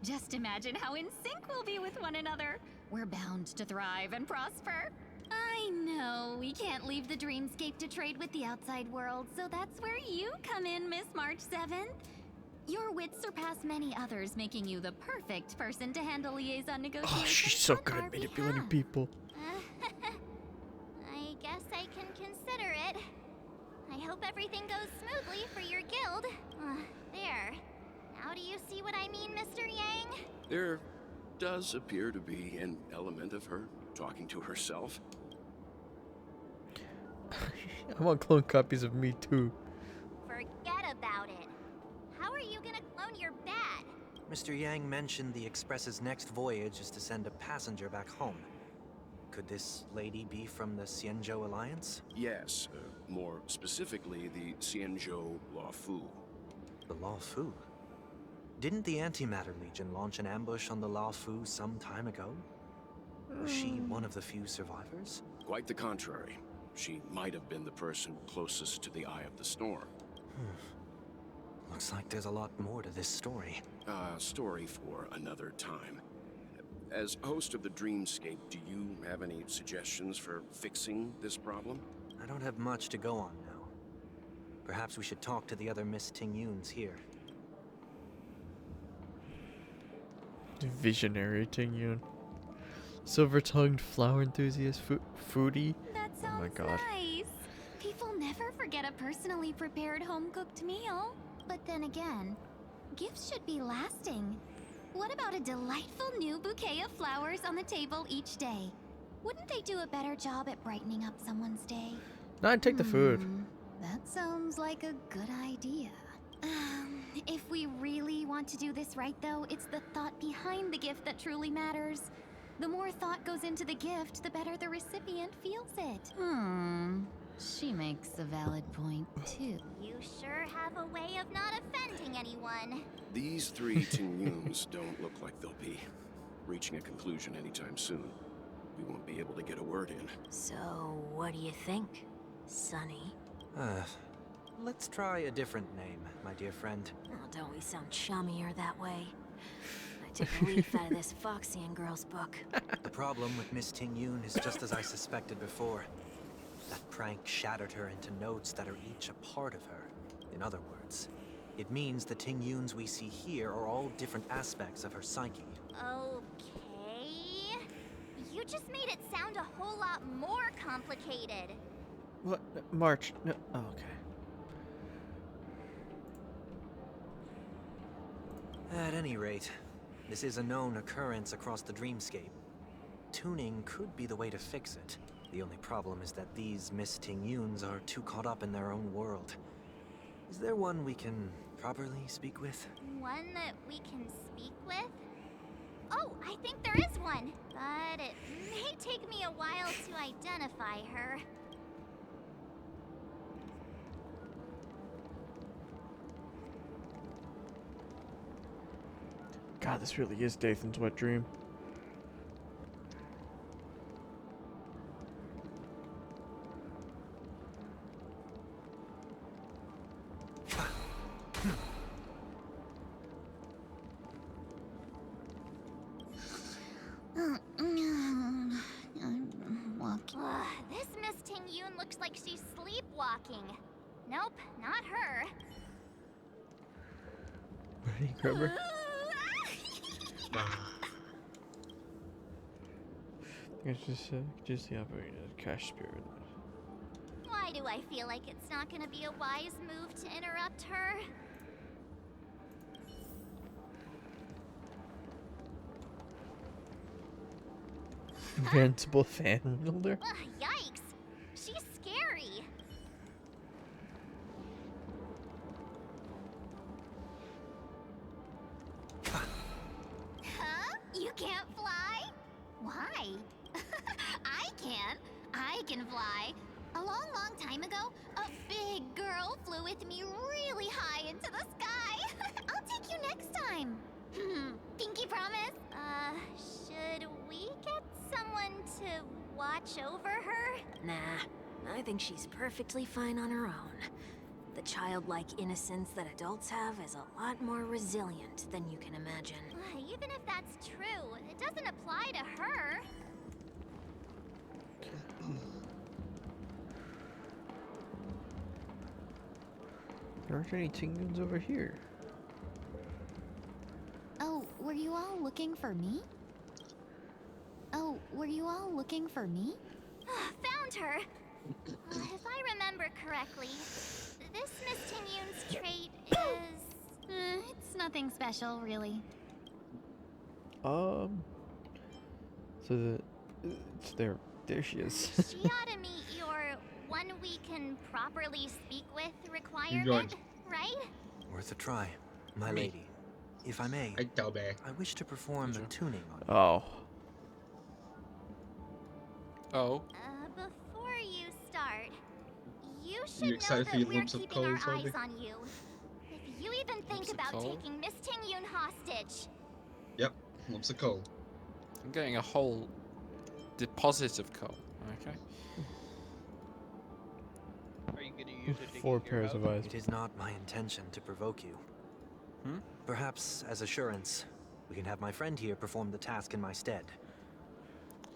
Just imagine how in sync we'll be with one another. We're bound to thrive and prosper. I know, we can't leave the dreamscape to trade with the outside world, so that's where you come in, Miss March 7th. Your wits surpass many others, making you the perfect person to handle liaison negotiations. Oh, she's so good on our at manipulating behalf. people. I guess I can consider it. hope everything goes smoothly for your guild. There. Now do you see what I mean, Mr. Yang? There does appear to be an element of her talking to herself. I want clone copies of me too. Forget about it. How are you gonna clone your bat? Mr. Yang mentioned the Express's next voyage is to send a passenger back home. Could this lady be from the Xianzhou Alliance? Yes, more specifically, the Xianzhou Luofu. The Luofu? Didn't the Antimatter Legion launch an ambush on the Luofu some time ago? Was she one of the few survivors? Quite the contrary. She might have been the person closest to the Eye of the Storm. Looks like there's a lot more to this story. Story for another time. As host of the Dreamscape, do you have any suggestions for fixing this problem? I don't have much to go on now. Perhaps we should talk to the other Miss Tingyuns here. Visionary Tingyun. Silver-tongued flower enthusiast foodie. That sounds oh my god. nice. People never forget a personally prepared home-cooked meal. But then again, gifts should be lasting. What about a delightful new bouquet of flowers on the table each day? Wouldn't they do a better job at brightening up someone's day? No, I'd take the food. That sounds like a good idea. If we really want to do this right, though, it's the thought behind the gift that truly matters. The more thought goes into the gift, the better the recipient feels it. She makes a valid point, too. You sure have a way of not offending anyone. These three Tingyuns don't look like they'll be reaching a conclusion anytime soon. We won't be able to get a word in. So, what do you think, Sonny? Let's try a different name, my dear friend. Oh, don't we sound chummier that way? I took a leaf out of this Foxian girl's book. The problem with Miss Tingyun is just as I suspected before. That prank shattered her into notes that are each a part of her. In other words, it means the Tingyuns we see here are all different aspects of her psyche. Okay. You just made it sound a whole lot more complicated. What? March. No. Oh, okay. At any rate, this is a known occurrence across the Dreamscape. Tuning could be the way to fix it. The only problem is that these Miss Tingyuns are too caught up in their own world. Is there one we can properly speak with? One that we can speak with? Oh, I think there is one. But it may take me a while to identify her. God, this really is Dathan's wet dream. This Miss Tingyun looks like she's sleepwalking. Nope, not her. Ready, grabber? It's just the operating cash spirit. Why do I feel like it's not gonna be a wise move to interrupt her? Invincible fan wielder. Yikes! She's scary. Huh? You can't fly? Why? I can. I can fly. A long, long time ago, a big girl flew with me really high into the sky. I'll take you next time. Pinky promise? Should we get someone to watch over her? Nah, I think she's perfectly fine on her own. The childlike innocence that adults have is a lot more resilient than you can imagine. Even if that's true, it doesn't apply to her. There aren't any Tingyuns over here. Oh, were you all looking for me? Oh, were you all looking for me? Found her! If I remember correctly, this Miss Tinyun's trait is... It's nothing special, really. So it's there she is. She ought to meet your one we can properly speak with going. requirement, right? Worth a try, my lady. If I may, I wish to perform a tuning on you. Oh. Oh. Before you start, you You should know excited for that your we're lumps of keeping our coal, eyes Toby? on you. If you even think Lumps of about coal? taking Miss Tingyun hostage, Yep, lumps of coal. I'm getting a whole deposit of coal. Okay. Are you gonna use it? 4 pairs of eyes. It is not my intention to provoke you. Perhaps, as assurance, we can have my friend here perform the task in my stead.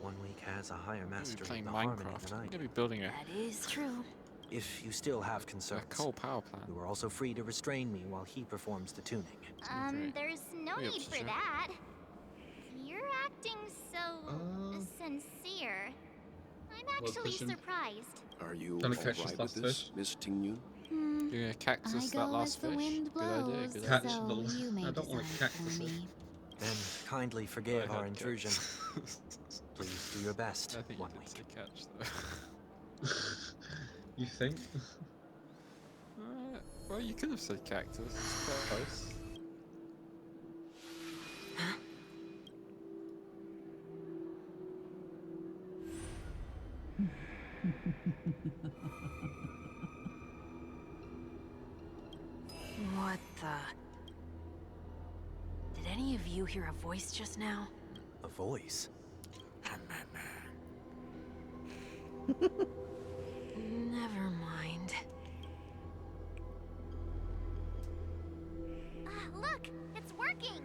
1 week has a higher master playing in the harmony Minecraft. than I I'm do. gonna be building a That is true. If you still have concerns, coal power plant. you are also free to restrain me while he performs the tuning. there's no Yep, need for sure. that. You're acting so sincere. I'm actually pushing. surprised. Are you Trying to catch alright this with last this, Miss Tingyun? Doing a cactus I that go last as the fish. wind Good idea. blows, Good Catch idea. so the- you may I don't want to decide cactus for it. me. Then kindly forgive I our had intrusion. catch. Please do your best. I think you 1 did week. say catch though. You think? Well, you could have said cactus. It's quite close. What the? Did any of you hear a voice just now? A voice? Never mind. Look, it's working.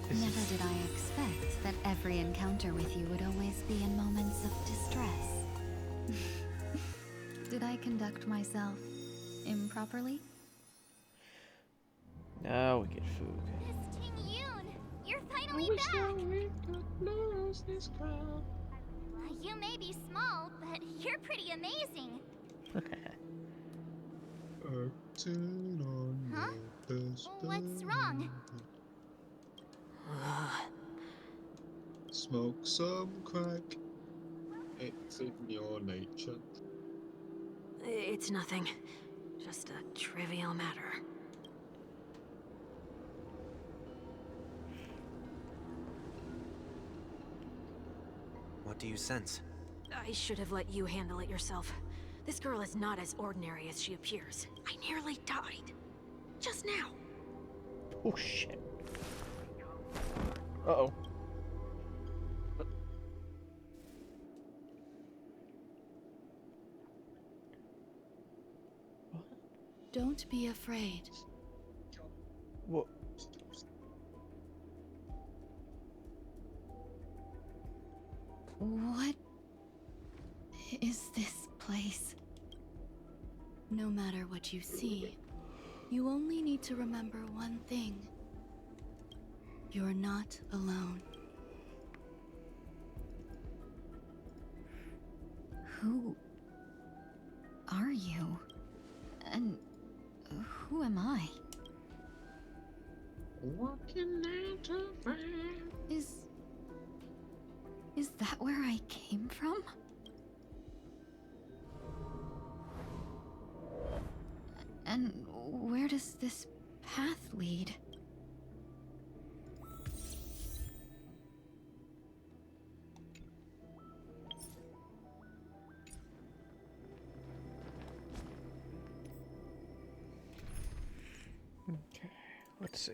Never did I expect that every encounter with you would always be in moments of distress. Did I conduct myself improperly? Now we get food. Miss Tingyun, you're finally back. You may be small, but you're pretty amazing. Acting on Huh? your best What's wrong? Smoke some crack. It's in your nature. It's nothing. Just a trivial matter. What do you sense? I should have let you handle it yourself. This girl is not as ordinary as she appears. I nearly died. Just now. Oh shit. Uh-oh. Don't be afraid. What? What is this place? No matter what you see, you only need to remember one thing. You're not alone. Who are you? And who am I? Walking out of fire. Is that where I came from? And where does this path lead? Okay, let's see.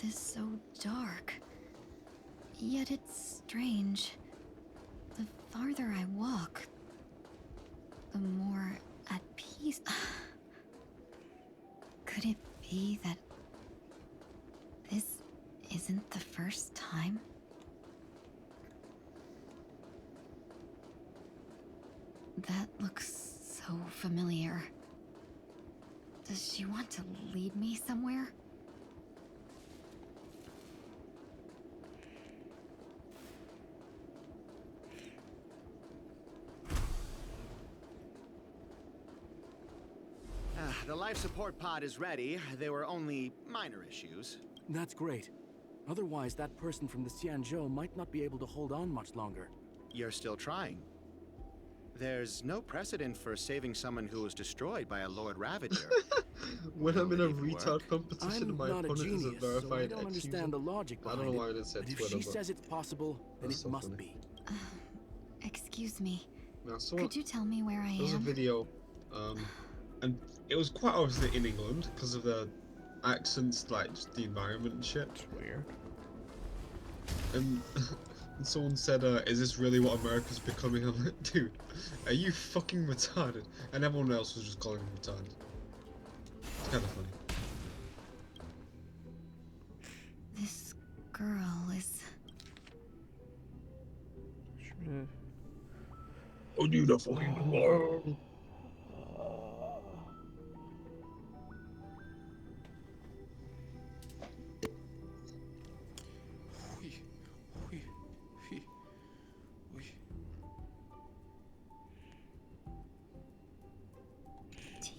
is so dark. Yet it's strange. The farther I walk, the more at peace. Could it be that this isn't the first time? That looks so familiar. Does she want to lead me somewhere? The life support pod is ready. There were only minor issues. That's great. Otherwise, that person from the Xianzhou might not be able to hold on much longer. You're still trying. There's no precedent for saving someone who was destroyed by a Lord Ravager. When I'm in a Make it retard work. competition and my I'm not a opponent is a genius, so I verified don't ex-user, understand the logic I don't behind know why I it. didn't say But if Twitter, she but says it's possible, then that's it so must funny. be. Excuse me. Now, Could you tell me where I there was a am? video, and it was quite obviously in England because of the accents, like just the environment and shit. It's weird. And, and someone said, "Is this really what America's becoming?" I'm like, dude, are you fucking retarded? And everyone else was just calling him retarded. It's kind of funny. This girl is... Oh, dude, the fucking world.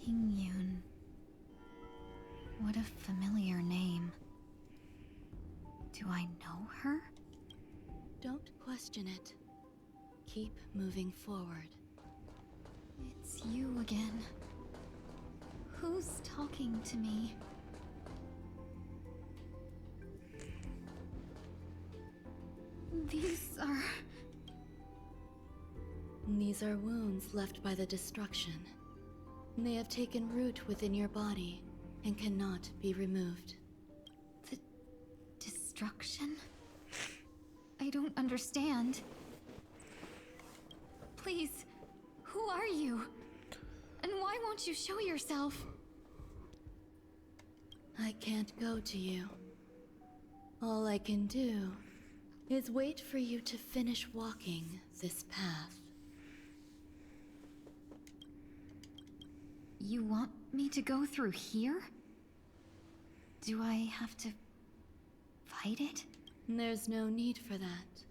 Tingyun. What a familiar name. Do I know her? Don't question it. Keep moving forward. It's you again. Who's talking to me? These are... These are wounds left by the destruction. They have taken root within your body and cannot be removed. The destruction? I don't understand. Please, who are you? And why won't you show yourself? I can't go to you. All I can do is wait for you to finish walking this path. You want me to go through here? Do I have to fight it? There's no need for that.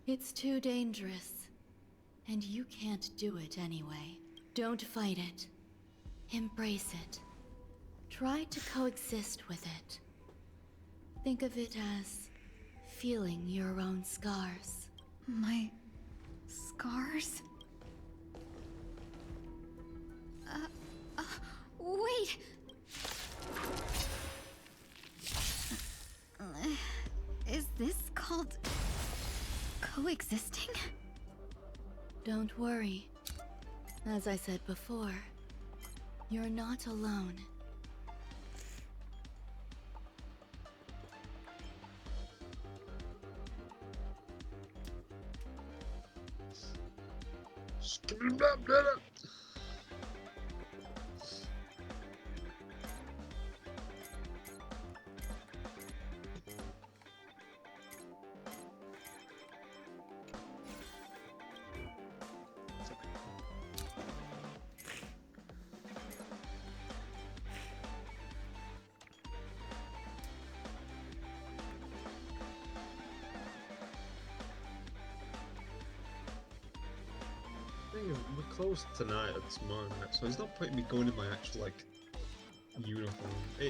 It's too dangerous, and you can't do it anyway. Don't fight it. Embrace it. Try to coexist with it. Think of it as feeling your own scars. My scars? Wait! Is this called coexisting? Don't worry. As I said before, you're not alone. We're closed tonight or tomorrow night, so it's not putting me going in my actual, like, uniform. To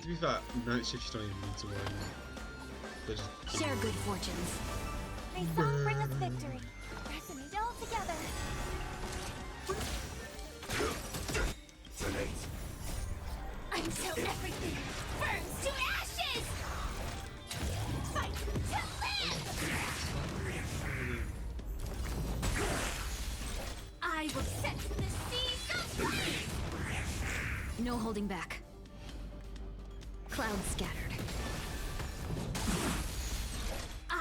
be fair, night shifts you don't even need to wear them. They're just... Share good fortunes. May song bring us victory. Resonate all together. Until everything burns to ashes! Fight to live! I will set the seas aflame! No holding back. Clouds scattered.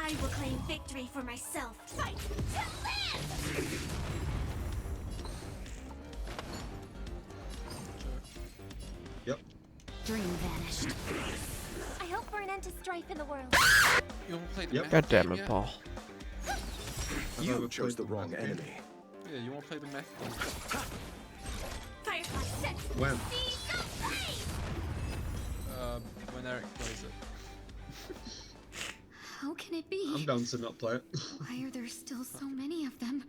I will claim victory for myself. Fight to live! Yep. Dream vanished. I hope for an end to strife in the world. You wanna play the Yep. mech God damn game it, yet? Paul. You chose the wrong enemy. Yeah, you wanna play the mech game? Firefly set. When? See the flame! When Eric plays it. How can it be? I'm down to not play it. Why are there still so many of them?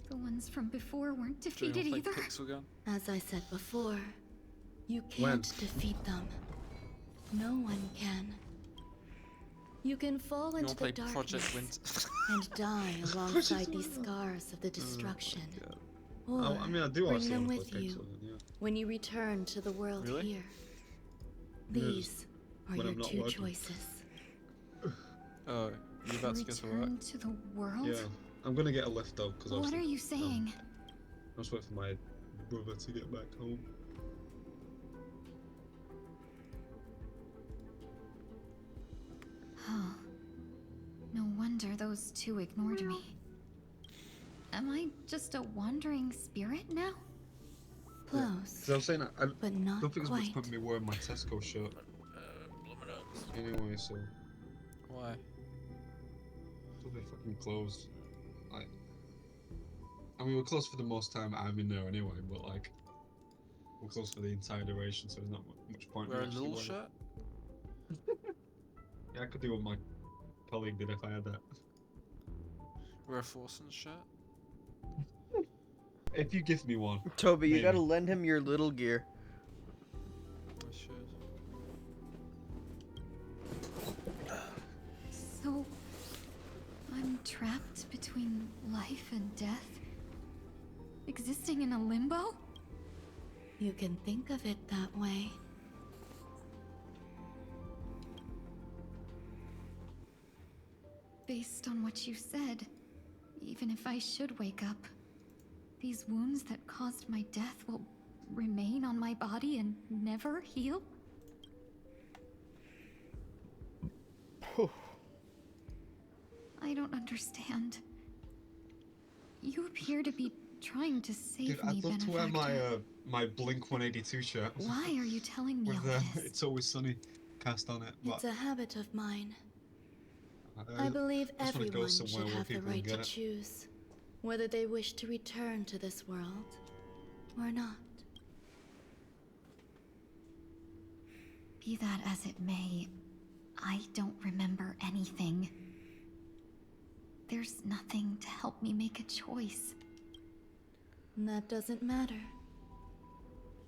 The ones from before weren't Do you defeated wanna either. play Pixel Gun? As I said before, you When? can't defeat them. No one can. You can fall You into wanna play the Project darkness Wind? and die alongside these scars of the destruction. Or Oh, I mean, I do bring also them want to with play you Pixel Gun, yeah. when you return to the world Really? here. Yes, These are when your I'm not two working. choices. Oh, you about to go to work? Return to the world? Yeah, I'm gonna get a lift though, because What are you saying? I was waiting for my brother to get back home. Oh. No wonder those two ignored me. Am I just a wandering spirit now? Close. Because I was saying, I but not don't think it's much quite. point me wearing my Tesco shirt. Anyway, so. Why? So they fucking closed. Like, I mean, we're closed for the most time I'm in there anyway, but like, we're closed for the entire duration, so there's not much point. in Wear a actually little wearing shirt? it. Yeah, I could do what my colleague did if I had that. Wear a Forsen shirt? If you give me one. Toby, you maybe. gotta lend him your little gear. I should. So, I'm trapped between life and death? Existing in a limbo? You can think of it that way. Based on what you said, even if I should wake up, these wounds that caused my death will remain on my body and never heal? I don't understand. You appear to be trying to save Dude, me, I'd love to wear benefactor. my Blink 182 shirt. Why are you telling me all With this? It's Always Sunny cast on it. But It's a habit of mine. I I believe just wanna go everyone somewhere should where have the people right get to it. choose whether they wish to return to this world or not. Be that as it may, I don't remember anything. There's nothing to help me make a choice. That doesn't matter.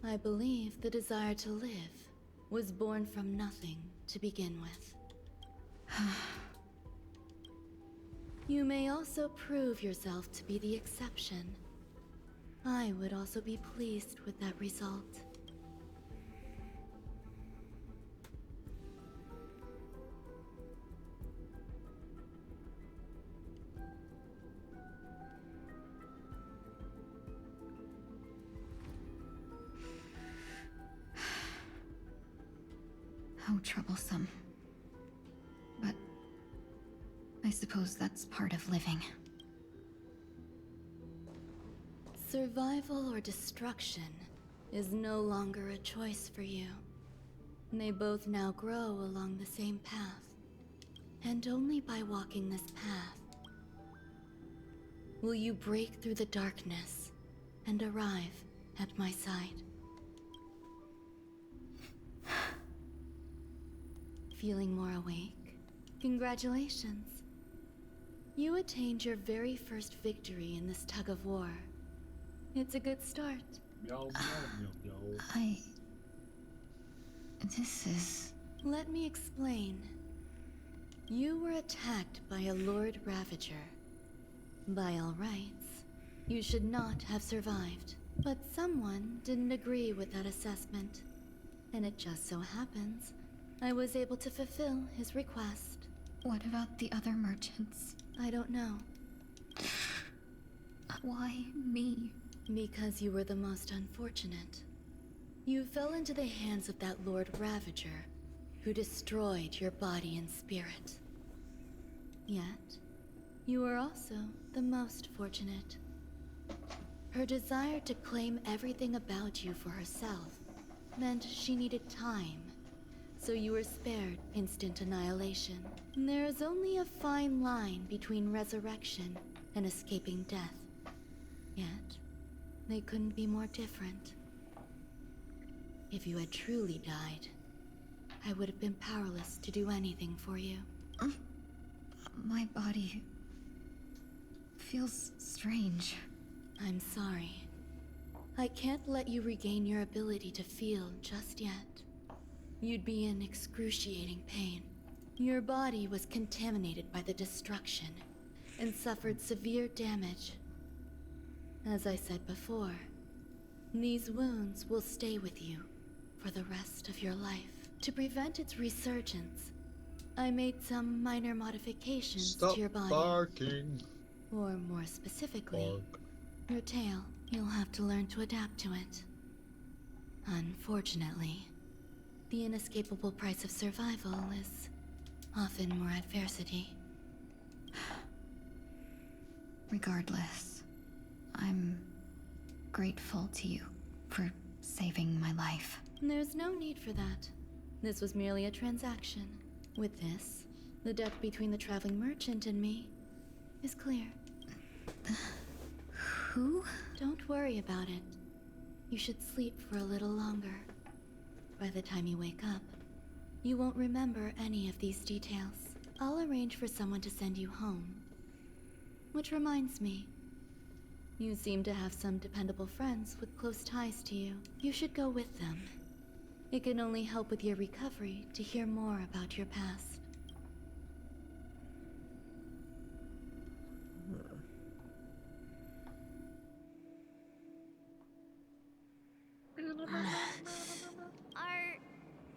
I believe the desire to live was born from nothing to begin with. You may also prove yourself to be the exception. I would also be pleased with that result. How troublesome. But I suppose that's part of living. Survival or destruction is no longer a choice for you. They both now grow along the same path. And only by walking this path will you break through the darkness and arrive at my side. Feeling more awake? Congratulations. You attained your very first victory in this tug of war. It's a good start. This is... Let me explain. You were attacked by a Lord Ravager. By all rights, you should not have survived. But someone didn't agree with that assessment. And it just so happens, I was able to fulfill his request. What about the other merchants? I don't know. Why me? Because you were the most unfortunate. You fell into the hands of that Lord Ravager, who destroyed your body and spirit. Yet, you were also the most fortunate. Her desire to claim everything about you for herself meant she needed time, so you were spared instant annihilation. There is only a fine line between resurrection and escaping death. Yet, they couldn't be more different. If you had truly died, I would have been powerless to do anything for you. My body feels strange. I'm sorry. I can't let you regain your ability to feel just yet. You'd be in excruciating pain. Your body was contaminated by the destruction and suffered severe damage. As I said before, these wounds will stay with you for the rest of your life. To prevent its resurgence, I made some minor modifications to your body. Barking. Or more specifically, your tail. You'll have to learn to adapt to it. Unfortunately, the inescapable price of survival is often more adversity. Regardless, I'm grateful to you for saving my life. There's no need for that. This was merely a transaction. With this, the debt between the traveling merchant and me is clear. Who? Don't worry about it. You should sleep for a little longer. By the time you wake up, you won't remember any of these details. I'll arrange for someone to send you home. Which reminds me, you seem to have some dependable friends with close ties to you. You should go with them. It can only help with your recovery to hear more about your past.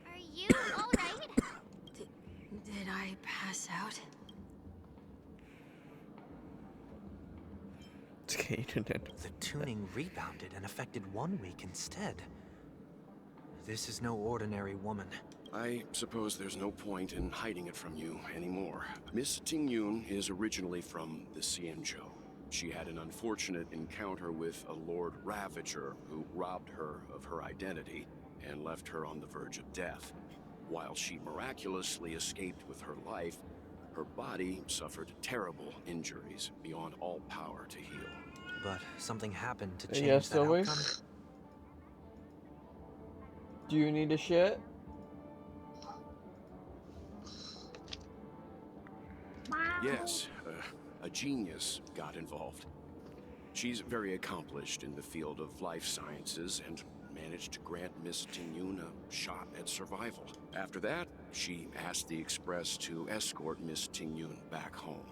Are you all right? Did I pass out? The tuning rebounded and affected 1 week instead. This is no ordinary woman. I suppose there's no point in hiding it from you anymore. Miss Ting-Yun is originally from the Xianzhou. She had an unfortunate encounter with a Lord Ravager who robbed her of her identity and left her on the verge of death. While she miraculously escaped with her life, her body suffered terrible injuries beyond all power to heal. But something happened to change Yes, that always. outcome. Do you need a shit? Yes, a genius got involved. She's very accomplished in the field of life sciences and managed to grant Miss Ting-Yun a shot at survival. After that, she asked the Express to escort Miss Ting-Yun back home.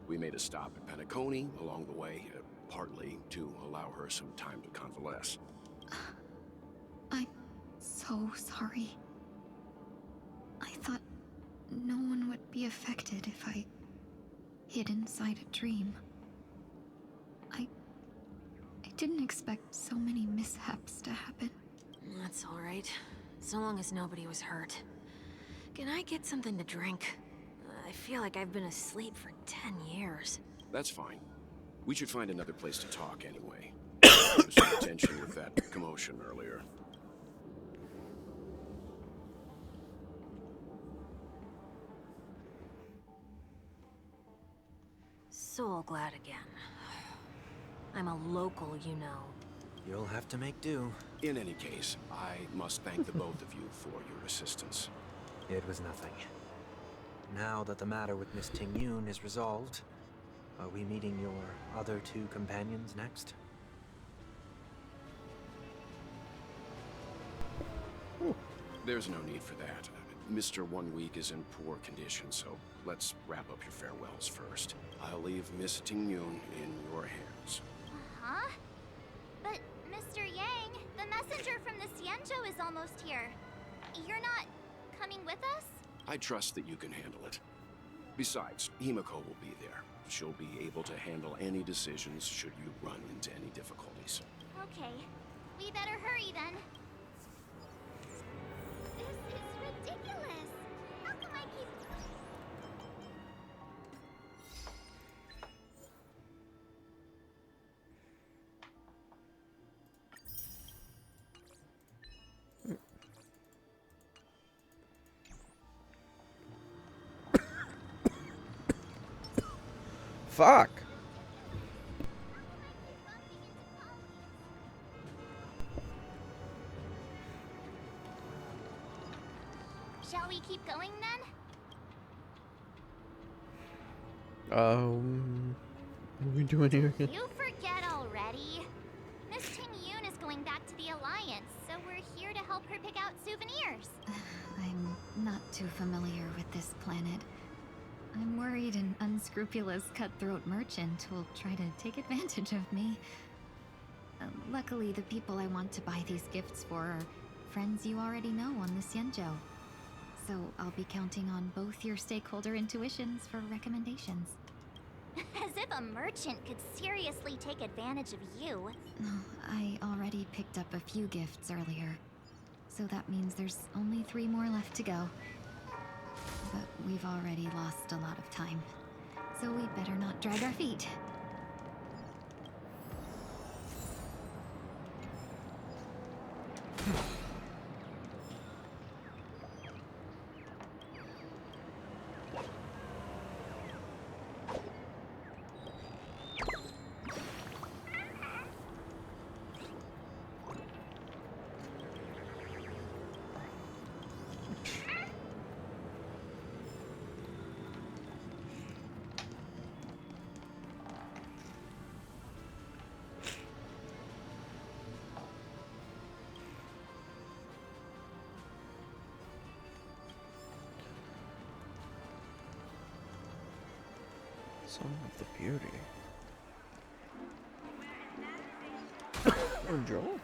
We made a stop at Penacony along the way, partly to allow her some time to convalesce. I'm so sorry. I thought no one would be affected if I hid inside a dream. I didn't expect so many mishaps to happen. That's all right. So long as nobody was hurt. Can I get something to drink? I feel like I've been asleep for 10 years. That's fine. We should find another place to talk anyway. There was some tension with that commotion earlier. So glad again. I'm a local, you know. You'll have to make do. In any case, I must thank the both of you for your assistance. It was nothing. Now that the matter with Miss Ting-Yun is resolved, are we meeting your other two companions next? There's no need for that. Mr. 1 Week is in poor condition, so let's wrap up your farewells first. I'll leave Miss Ting-Yun in your hands. Huh? But, Mr. Yang, the messenger from the Xianzhou is almost here. You're not coming with us? I trust that you can handle it. Besides, Himiko will be there. She'll be able to handle any decisions should you run into any difficulties. Okay. We better hurry then. This is ridiculous. Fuck! Shall we keep going then? What are we doing here? You forget already. Miss Ting Yun is going back to the Alliance, so we're here to help her pick out souvenirs. I'm not too familiar with this planet. I'm worried an unscrupulous cutthroat merchant will try to take advantage of me. Luckily, the people I want to buy these gifts for are friends you already know on the Xianzhou. So I'll be counting on both your stakeholder intuitions for recommendations. As if a merchant could seriously take advantage of you. I already picked up a few gifts earlier, so that means there's only 3 more left to go. But we've already lost a lot of time, so we'd better not drag our feet. Some of the beauty. Oh, Joel.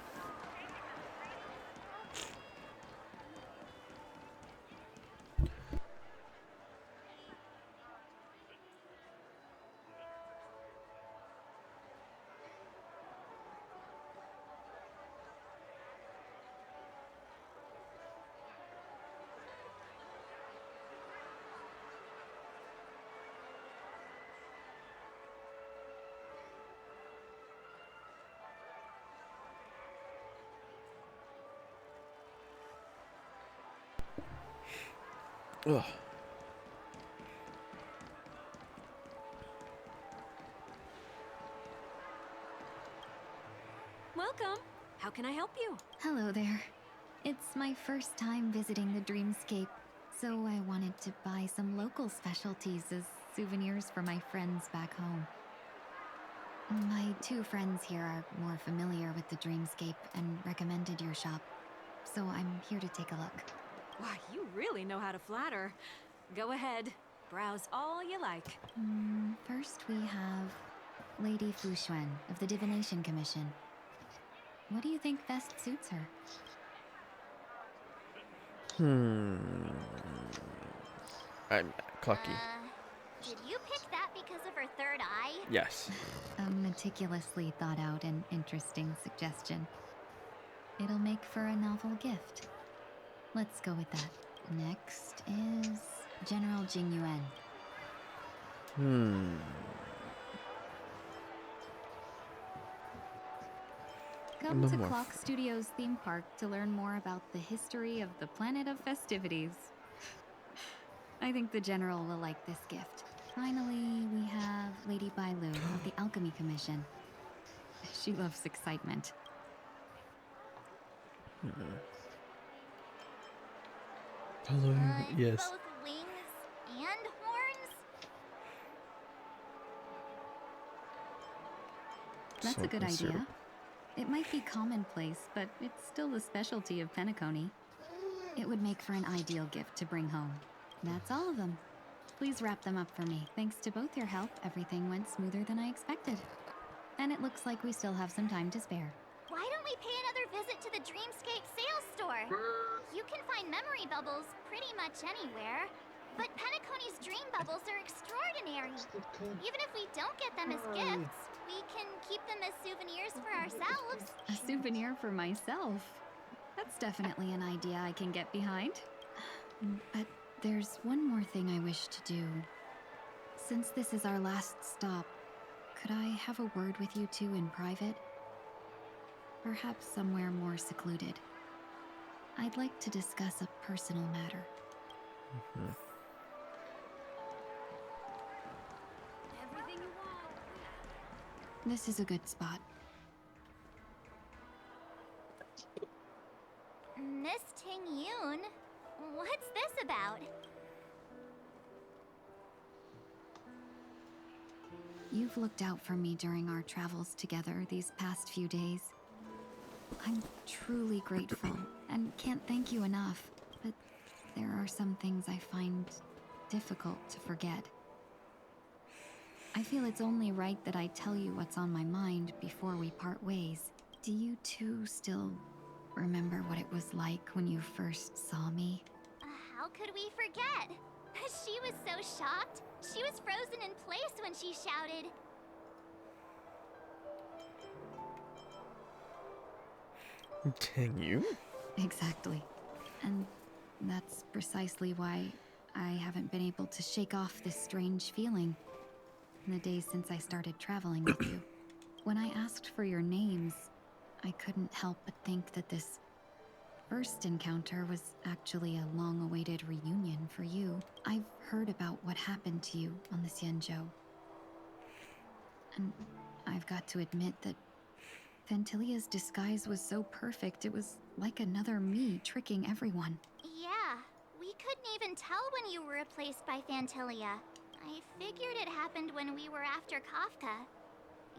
Ugh. Welcome. How can I help you? Hello there. It's my first time visiting the Dreamscape, so I wanted to buy some local specialties as souvenirs for my friends back home. My 2 friends here are more familiar with the Dreamscape and recommended your shop, so I'm here to take a look. Why, you really know how to flatter. Go ahead. Browse all you like. First we have Lady Fu Xuan of the Divination Commission. What do you think best suits her? I'm Clucky. Did you pick that because of her third eye? Yes. A meticulously thought out and interesting suggestion. It'll make for a novel gift. Let's go with that. Next is General Jing Yuan. Come to Clock Studios theme park to learn more about the history of the Planet of Festivities. I think the General will like this gift. Finally, we have Lady Bailu of the Alchemy Commission. She loves excitement. Hello, yes. Both wings and horns? That's a good Something idea. It might be commonplace, but it's still the specialty of Penacony. It would make for an ideal gift to bring home. That's all of them. Please wrap them up for me. Thanks to both your help, everything went smoother than I expected. And it looks like we still have some time to spare. Why don't we pay another visit to the Dreamscape sales store? You can find memory bubbles pretty much anywhere. But Penacony's dream bubbles are extraordinary. Even if we don't get them as gifts, we can keep them as souvenirs for ourselves. A souvenir for myself? That's definitely an idea I can get behind. But there's one more thing I wish to do. Since this is our last stop, could I have a word with you two in private? Perhaps somewhere more secluded. I'd like to discuss a personal matter. Everything you want. This is a good spot. Miss Ting Yun, what's this about? You've looked out for me during our travels together these past few days. I'm truly grateful and can't thank you enough, but there are some things I find difficult to forget. I feel it's only right that I tell you what's on my mind before we part ways. Do you two still remember what it was like when you first saw me? How could we forget? She was so shocked. She was frozen in place when she shouted. Dang you. Exactly. And that's precisely why I haven't been able to shake off this strange feeling in the days since I started traveling with you. When I asked for your names, I couldn't help but think that this first encounter was actually a long-awaited reunion for you. I've heard about what happened to you on the Xianzhou. And I've got to admit that Phantilia's disguise was so perfect, it was like another me tricking everyone. Yeah, we couldn't even tell when you were replaced by Phantilia. I figured it happened when we were after Kafka.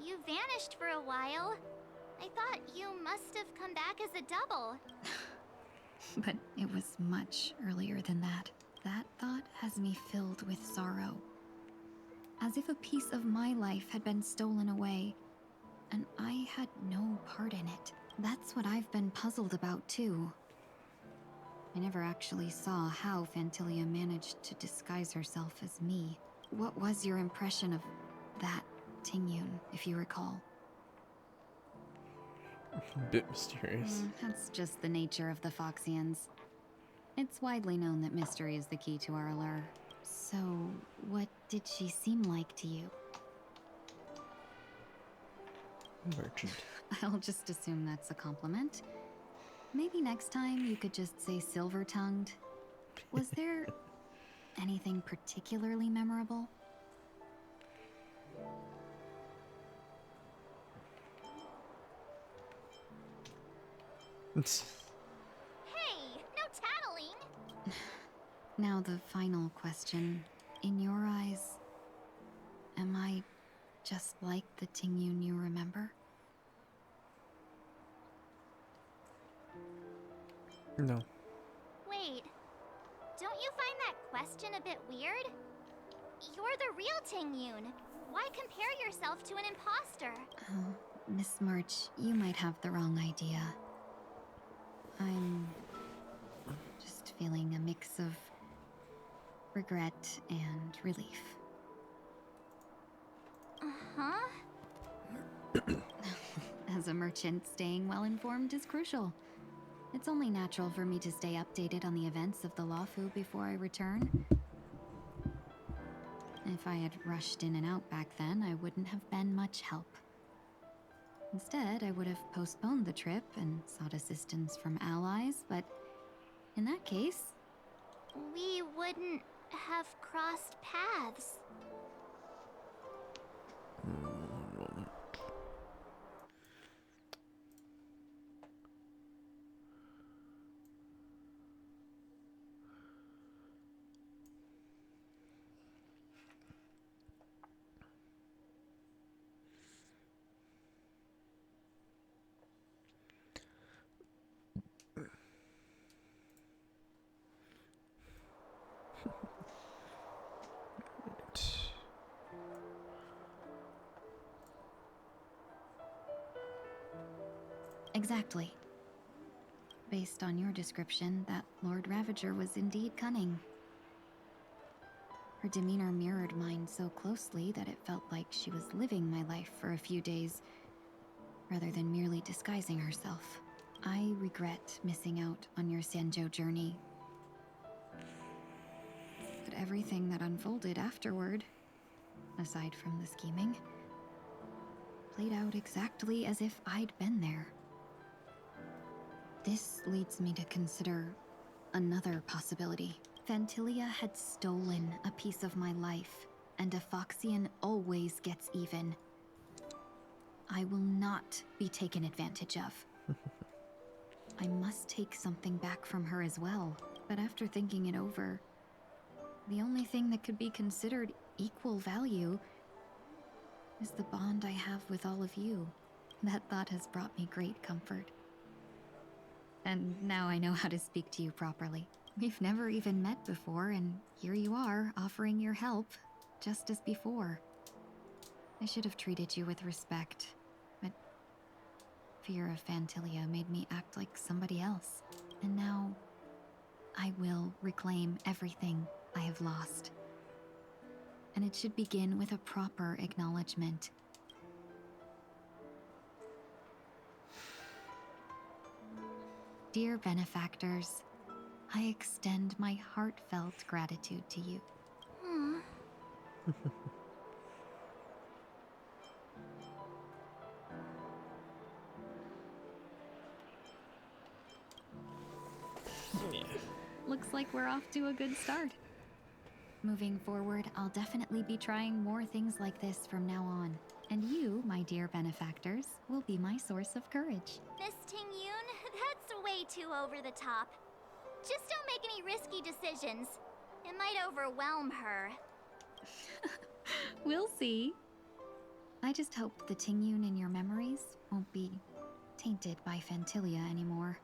You vanished for a while. I thought you must have come back as a double. But it was much earlier than that. That thought has me filled with sorrow. As if a piece of my life had been stolen away, and I had no part in it. That's what I've been puzzled about, too. I never actually saw how Phantilia managed to disguise herself as me. What was your impression of that Tingyun, if you recall? A bit mysterious. That's just the nature of the Foxians. It's widely known that mystery is the key to our allure. So, what did she seem like to you? Merchant. I'll just assume that's a compliment. Maybe next time you could just say silver-tongued. Was there anything particularly memorable? Hey, no tattling! Now the final question. In your eyes, am I just like the Tingyun you remember? No. Wait, don't you find that question a bit weird? You're the real Tingyun. Why compare yourself to an imposter? Oh, Miss March, you might have the wrong idea. I'm just feeling a mix of regret and relief. Uh-huh. As a merchant, staying well informed is crucial. It's only natural for me to stay updated on the events of the Luofu before I return. If I had rushed in and out back then, I wouldn't have been much help. Instead, I would have postponed the trip and sought assistance from allies, but in that case, We wouldn't have crossed paths. Exactly. Based on your description, that Lord Ravager was indeed cunning. Her demeanor mirrored mine so closely that it felt like she was living my life for a few days, rather than merely disguising herself. I regret missing out on your Xianzhou journey. But everything that unfolded afterward, aside from the scheming, played out exactly as if I'd been there. This leads me to consider another possibility. Phantilia had stolen a piece of my life, and a Foxian always gets even. I will not be taken advantage of. I must take something back from her as well, but after thinking it over, the only thing that could be considered equal value is the bond I have with all of you. That thought has brought me great comfort. And now I know how to speak to you properly. We've never even met before, and here you are, offering your help, just as before. I should have treated you with respect, but fear of Phantilia made me act like somebody else. And now, I will reclaim everything I have lost. And it should begin with a proper acknowledgement. Dear benefactors, I extend my heartfelt gratitude to you. Looks like we're off to a good start. Moving forward, I'll definitely be trying more things like this from now on. And you, my dear benefactors, will be my source of courage. Miss Ting-Yun, that's way too over the top. Just don't make any risky decisions. It might overwhelm her. We'll see. I just hope the Ting-Yun in your memories won't be tainted by Phantilia anymore.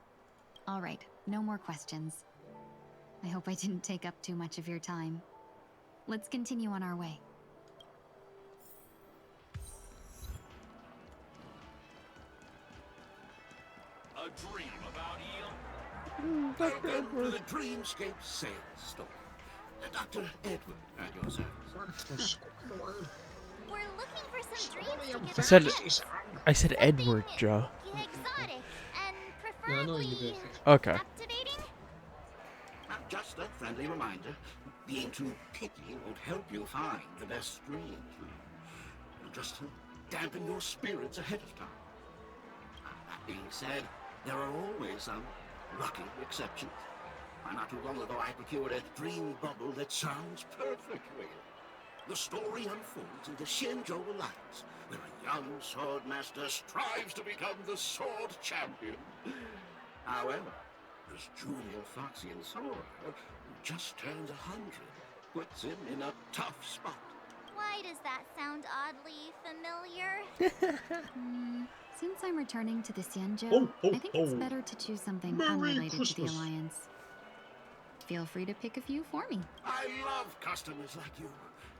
All right, no more questions. I hope I didn't take up too much of your time. Let's continue on our way. A dream about Eel? Dr. Edward. The Dreamscape Sales Store. Dr. Edward at your service. We're looking for some dreams to I give said, our pets. I said Edward, Joe. Exotic and Yeah, I know preferably you did. Okay. captivating. Just a friendly reminder, being too picky won't help you find the best dream. Just to dampen your spirits ahead of time. That being said, there are always some lucky exceptions. Not too long ago, I procured a dream bubble that sounds perfect, really. The story unfolds in the Shenzhou Alliance, where a young swordmaster strives to become the sword champion. However, this Junior Foxian Sora, who just turned 100, puts him in a tough spot. Why does that sound oddly familiar? Since I'm returning to the Xianzhou, Oh, oh, I think it's oh. better to choose something Merry unrelated to Christmas. the Alliance. Feel free to pick a few for me. I love customers like you.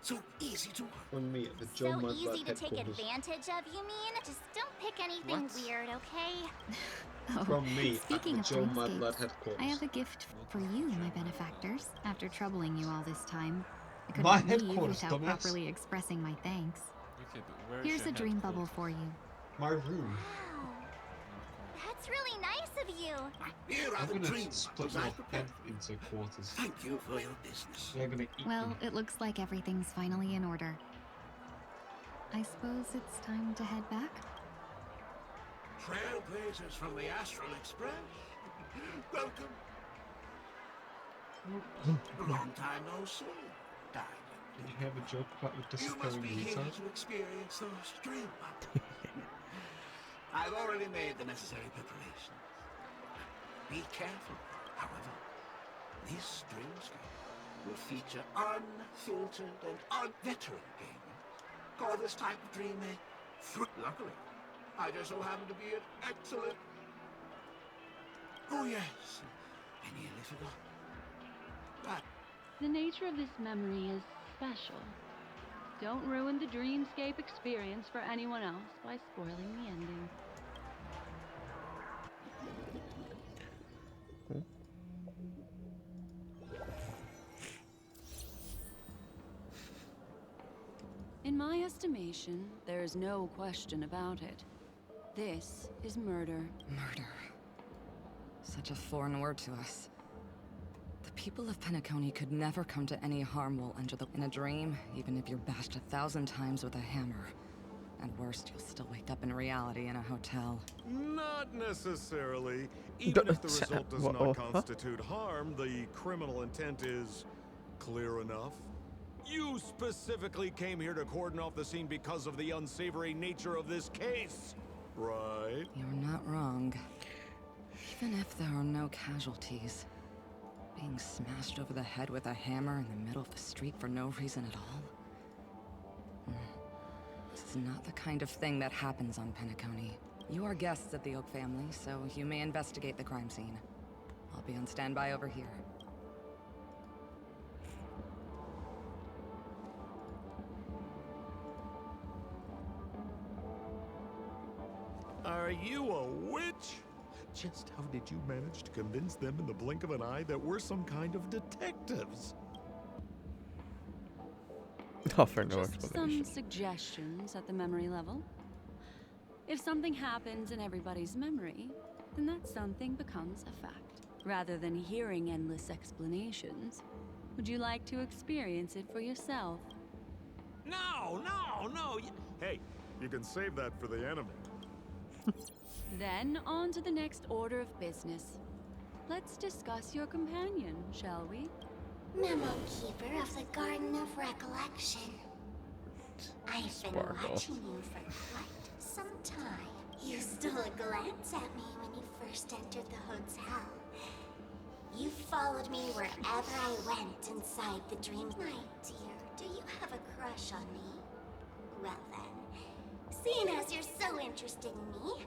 So easy to work. On me at the Joe So Mad easy Lad to take headquarters. advantage of, you mean? Just don't pick anything What? weird, okay? Oh, From me speaking at of the Joe Mad Lad dreamscapes, headquarters. I have a gift for you, my benefactors. After troubling you all this time, I My couldn't leave headquarters, without dumbass. properly expressing my thanks. Okay, but where's Here's your a dream headquarters? bubble for you. My room. Wow. That's really nice of you. Here are I'm the gonna dream split bubbles I my prepared. bed into quarters. Thank you for your business. They're gonna eat Well, them. it looks like everything's finally in order. I suppose it's time to head back? Trailblazers from the Astral Express. Welcome. Long time no see, darling. Did you have a joke about the You must disappearing be here retard? to experience those dream bubbles. I've already made the necessary preparations. Be careful, however. This dreamscape will feature unfiltered and unveteran gamers. Call this type of dream a luckily, I just so happen to be an excellent. Oh yes, I nearly forgot. But The nature of this memory is special. Don't ruin the dreamscape experience for anyone else by spoiling the ending. In my estimation, there is no question about it. This is murder. Murder. Such a foreign word to us. The people of Penacony could never come to any harm while in a dream, even if you're bashed 1,000 times with a hammer. And worst, you'll still wake up in reality in a hotel. Not necessarily. Even if the result does not constitute harm, the criminal intent is clear enough. You specifically came here to cordon off the scene because of the unsavory nature of this case, right? You're not wrong. Even if there are no casualties, being smashed over the head with a hammer in the middle of the street for no reason at all. This is not the kind of thing that happens on Penacony. You are guests of the Oak family, so you may investigate the crime scene. I'll be on standby over here. Are you a witch? Just how did you manage to convince them in the blink of an eye that we're some kind of detectives? Offer no Just explanation. some suggestions at the memory level. If something happens in everybody's memory, then that something becomes a fact, rather than hearing endless explanations. Would you like to experience it for yourself? No, no, no. Hey, you can save that for the enemy. Then, on to the next order of business. Let's discuss your companion, shall we? Memo Keeper of the Garden of Recollection. I've been watching you for quite some time. You stole a glance at me when you first entered the hotel. You followed me wherever I went inside the dream. My dear, do you have a crush on me? Well then, seeing as you're so interested in me,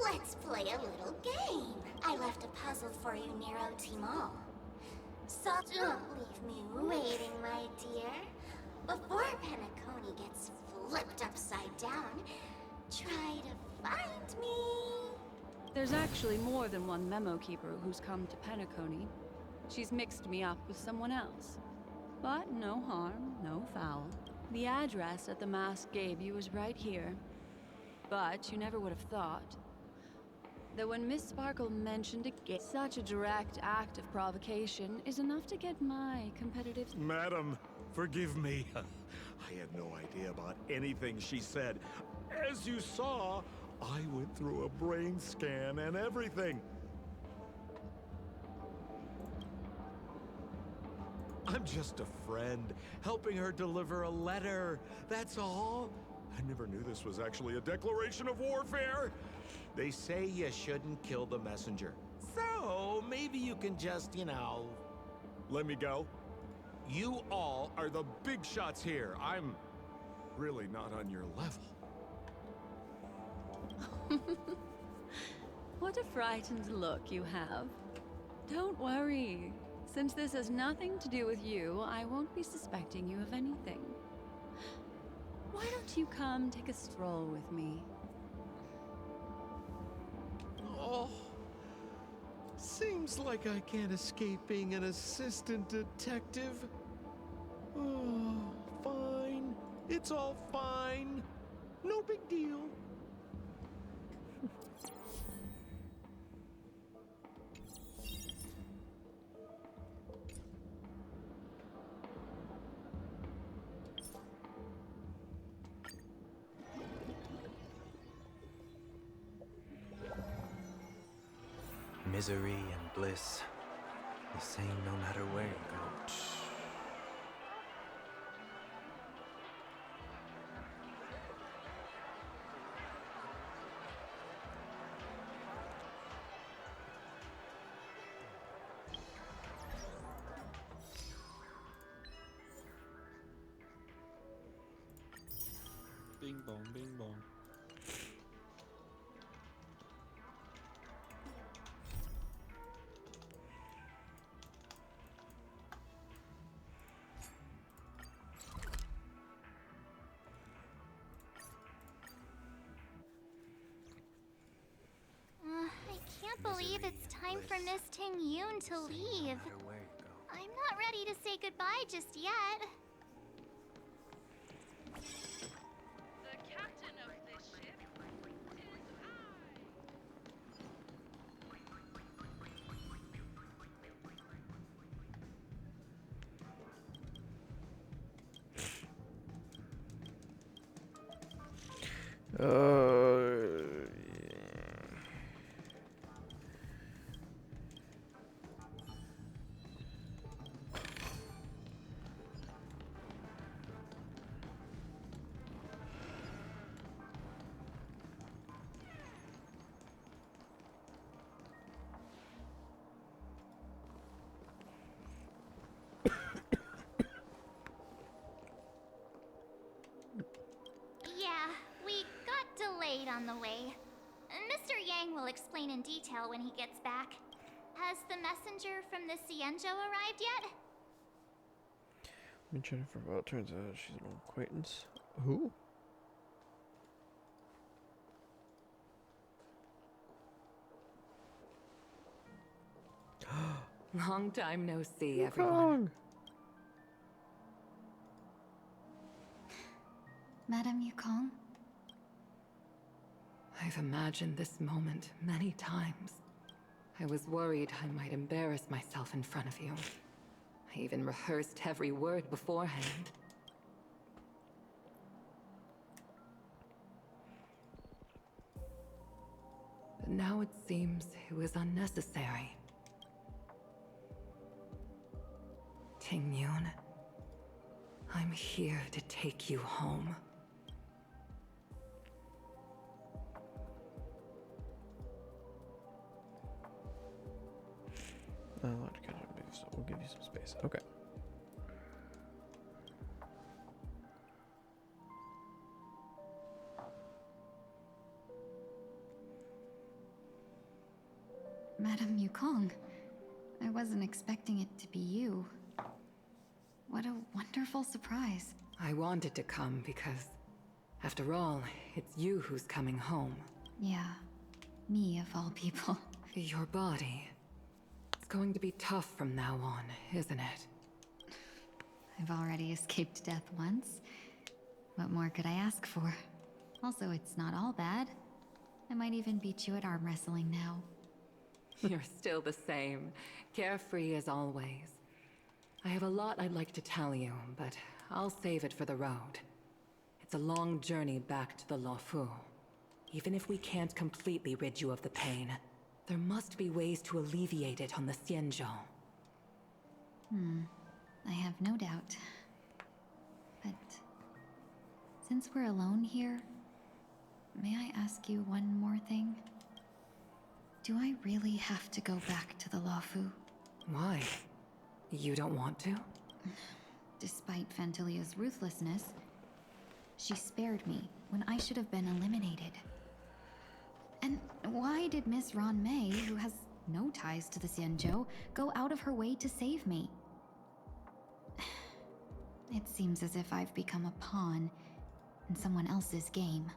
let's play a little game. I left a puzzle for you near OT Mall. So don't leave me waiting, my dear. Before Penacony gets flipped upside down, try to find me. There's actually more than one memo keeper who's come to Penacony. She's mixed me up with someone else. But no harm, no foul. The address that the mask gave you is right here. But you never would have thought that when Miss Sparkle mentioned a game, such a direct act of provocation is enough to get my competitive... Madam, forgive me. I had no idea about anything she said. As you saw, I went through a brain scan and everything. I'm just a friend, helping her deliver a letter. That's all. I never knew this was actually a declaration of warfare. They say you shouldn't kill the messenger. So, maybe you can just, let me go. You all are the big shots here. I'm really not on your level. What a frightened look you have. Don't worry. Since this has nothing to do with you, I won't be suspecting you of anything. Why don't you come take a stroll with me? Oh, seems like I can't escape being an assistant detective. Oh, fine. It's all fine. No big deal. Misery and bliss, the same no matter where you go. Bing bong, bing bong. I can't believe it's time for Miss Ting Yoon to leave. I'm not ready to say goodbye just yet. The captain of this ship is on the way. Mr. Yang will explain in detail when he gets back. Has the messenger from the Xianzhou arrived yet? Me Jennifer, well, it turns out she's an old acquaintance. Who? Long time no see, everyone. Madame Yukong? I've imagined this moment many times. I was worried I might embarrass myself in front of you. I even rehearsed every word beforehand. But now it seems it was unnecessary. Tingyun, I'm here to take you home. Not allowed to catch up, so we'll give you some space. Okay. Madame Yukong, I wasn't expecting it to be you. What a wonderful surprise. I wanted to come because, after all, it's you who's coming home. Yeah, me of all people. Your body. It's going to be tough from now on, isn't it? I've already escaped death once. What more could I ask for? Also, it's not all bad. I might even beat you at arm wrestling now. You're still the same, carefree as always. I have a lot I'd like to tell you, but I'll save it for the road. It's a long journey back to the Luofu. Even if we can't completely rid you of the pain, there must be ways to alleviate it on the Xianzhou. I have no doubt. But since we're alone here, may I ask you one more thing? Do I really have to go back to the Luofu? Why? You don't want to? Despite Fantilia's ruthlessness, she spared me when I should have been eliminated. And why did Miss Ron Mei, who has no ties to the Xianzhou, go out of her way to save me? It seems as if I've become a pawn in someone else's game.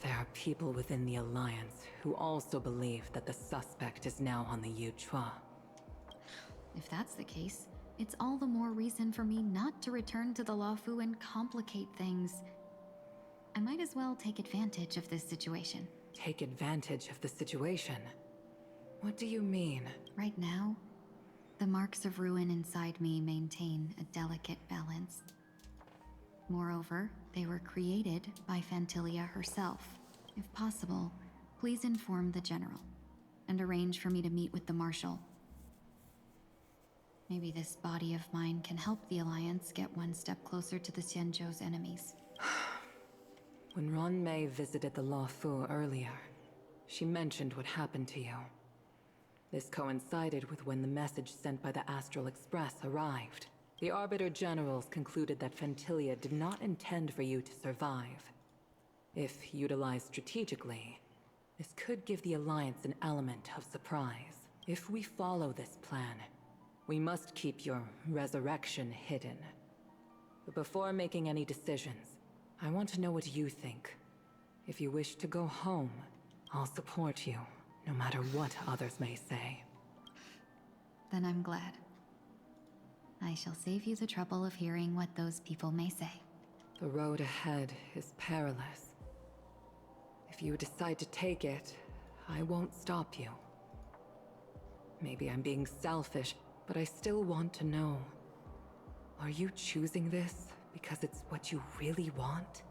There are people within the Alliance who also believe that the suspect is now on the Yuchua. If that's the case, it's all the more reason for me not to return to the Luofu and complicate things. I might as well take advantage of this situation. Take advantage of the situation? What do you mean? Right now, the marks of ruin inside me maintain a delicate balance. Moreover, they were created by Fantilia herself. If possible, please inform the General and arrange for me to meet with the Marshal. Maybe this body of mine can help the Alliance get one step closer to the Xianzhou's enemies. When Ron Mei visited the Luofu earlier, she mentioned what happened to you. This coincided with when the message sent by the Astral Express arrived. The Arbiter Generals concluded that Fantilia did not intend for you to survive. If utilized strategically, this could give the Alliance an element of surprise. If we follow this plan, we must keep your resurrection hidden. But before making any decisions, I want to know what you think. If you wish to go home, I'll support you, no matter what others may say. Then I'm glad. I shall save you the trouble of hearing what those people may say. The road ahead is perilous. If you decide to take it, I won't stop you. Maybe I'm being selfish, but I still want to know. Are you choosing this because it's what you really want?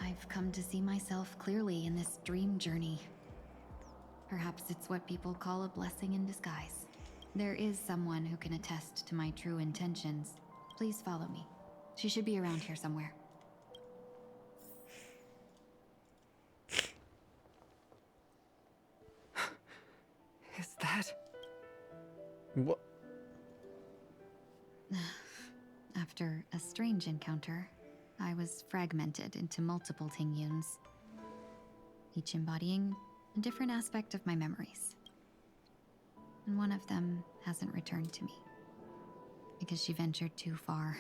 I've come to see myself clearly in this dream journey. Perhaps it's what people call a blessing in disguise. There is someone who can attest to my true intentions. Please follow me. She should be around here somewhere. Is that... What? After a strange encounter, I was fragmented into multiple Tingyuns, each embodying a different aspect of my memories. And one of them hasn't returned to me, because she ventured too far.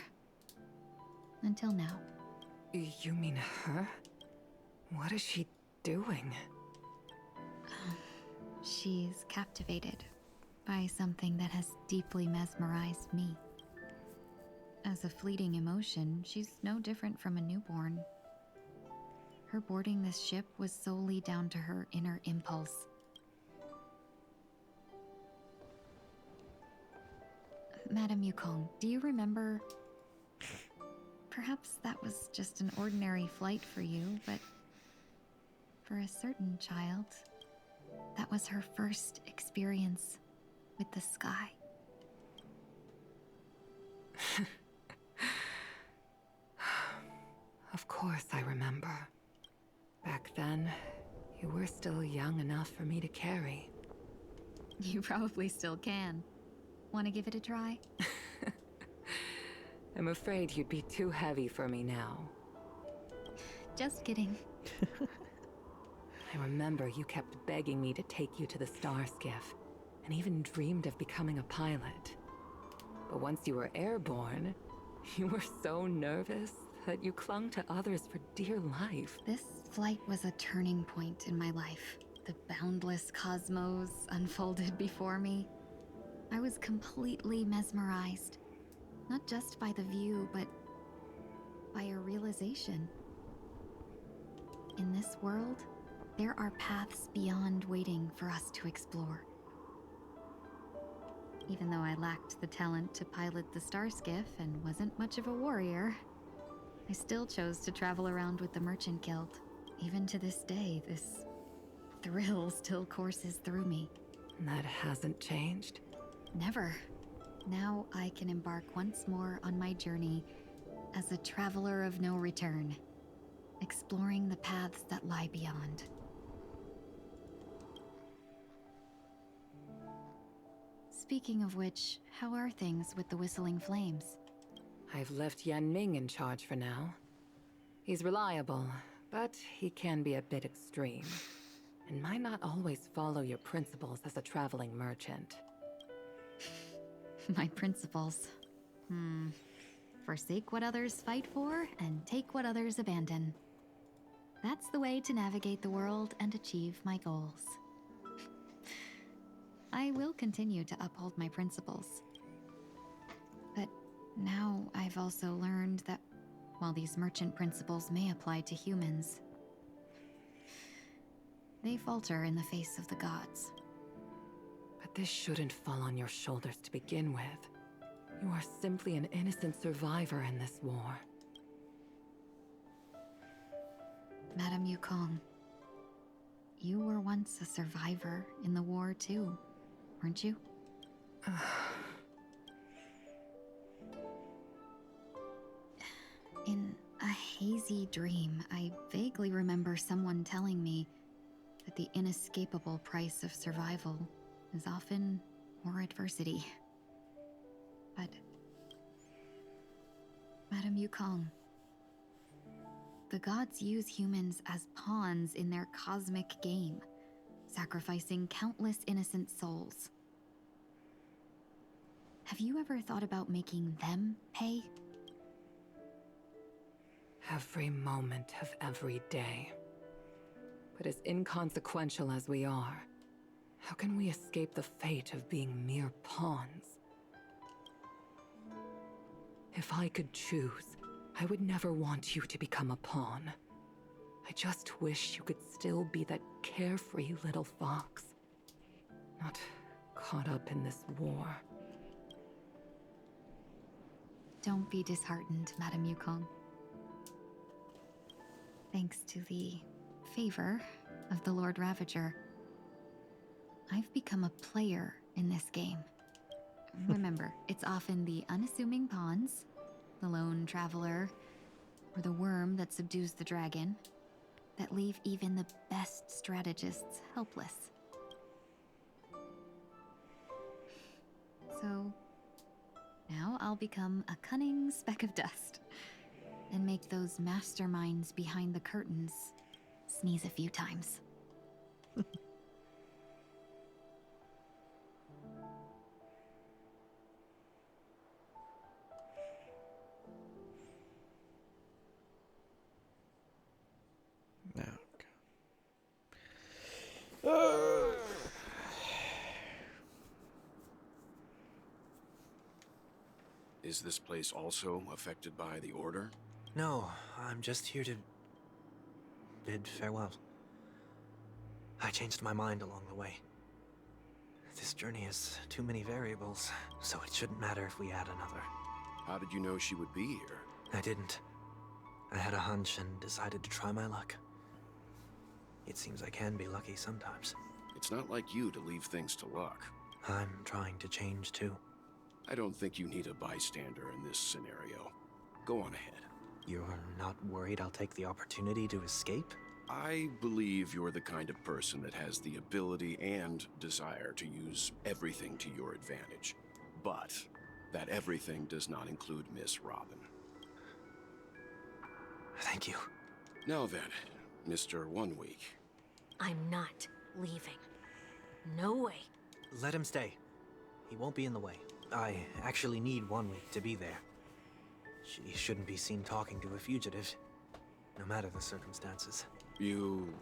Until now. You mean her? What is she doing? She's captivated by something that has deeply mesmerized me. As a fleeting emotion, she's no different from a newborn. Her boarding this ship was solely down to her inner impulse. Madame Yukong, do you remember? Perhaps that was just an ordinary flight for you, but for a certain child, that was her first experience with the sky. Of course I remember. Back then, you were still young enough for me to carry. You probably still can. Want to give it a try? I'm afraid you'd be too heavy for me now. Just kidding. I remember you kept begging me to take you to the star skiff, and even dreamed of becoming a pilot. But once you were airborne, you were so nervous that you clung to others for dear life. This flight was a turning point in my life. The boundless cosmos unfolded before me. I was completely mesmerized, not just by the view, but by a realization. In this world, there are paths beyond waiting for us to explore. Even though I lacked the talent to pilot the star skiff and wasn't much of a warrior, I still chose to travel around with the Merchant Guild. Even to this day, this thrill still courses through me. That hasn't changed? Never. Now I can embark once more on my journey as a traveler of no return, exploring the paths that lie beyond. Speaking of which, how are things with the Whistling Flames? I've left Yan Ming in charge for now. He's reliable, but he can be a bit extreme, and might not always follow your principles as a traveling merchant. My principles. Forsake what others fight for, and take what others abandon. That's the way to navigate the world and achieve my goals. I will continue to uphold my principles. But now I've also learned that while these merchant principles may apply to humans, they falter in the face of the gods. But this shouldn't fall on your shoulders to begin with. You are simply an innocent survivor in this war. Madame Yukong, you were once a survivor in the war too, weren't you? In a hazy dream, I vaguely remember someone telling me that the inescapable price of survival is often more adversity. But, Madame Yukong, the gods use humans as pawns in their cosmic game, sacrificing countless innocent souls. Have you ever thought about making them pay? Every moment of every day. But as inconsequential as we are, how can we escape the fate of being mere pawns? If I could choose, I would never want you to become a pawn. I just wish you could still be that carefree little fox, not caught up in this war. Don't be disheartened, Madame Yukong. Thanks to the favor of the Lord Ravager, I've become a player in this game. Remember, it's often the unassuming pawns, the lone traveler, or the worm that subdues the dragon, that leave even the best strategists helpless. So, now I'll become a cunning speck of dust, and make those masterminds behind the curtains sneeze a few times. Is this place also affected by the Order? No, I'm just here to bid farewell. I changed my mind along the way. This journey has too many variables, so it shouldn't matter if we add another. How did you know she would be here? I didn't. I had a hunch and decided to try my luck. It seems I can be lucky sometimes. It's not like you to leave things to luck. I'm trying to change too. I don't think you need a bystander in this scenario. Go on ahead. You're not worried I'll take the opportunity to escape? I believe you're the kind of person that has the ability and desire to use everything to your advantage. But that everything does not include Miss Robin. Thank you. Now then, Mr. 1 Week. I'm not leaving. No way. Let him stay. He won't be in the way. I actually need 1 week to be there. She shouldn't be seen talking to a fugitive, no matter the circumstances. You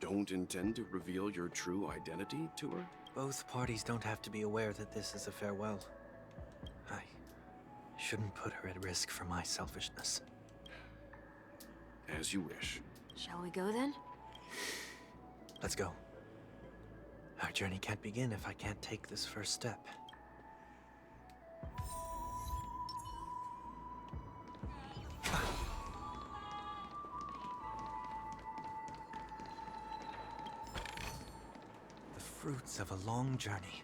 don't intend to reveal your true identity to her? Both parties don't have to be aware that this is a farewell. I shouldn't put her at risk for my selfishness. As you wish. Shall we go then? Let's go. Our journey can't begin if I can't take this first step. The fruits of a long journey.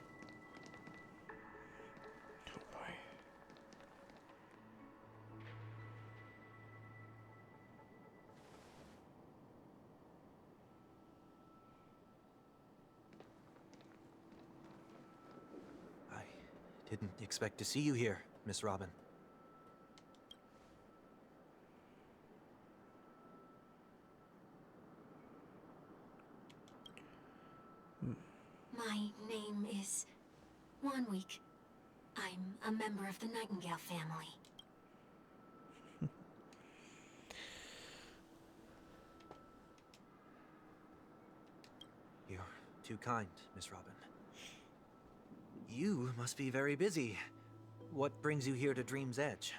Didn't expect to see you here, Miss Robin. My name is 1 Week. I'm a member of the Nightingale family. You're too kind, Miss Robin. You must be very busy. What brings you here to Dream's Edge?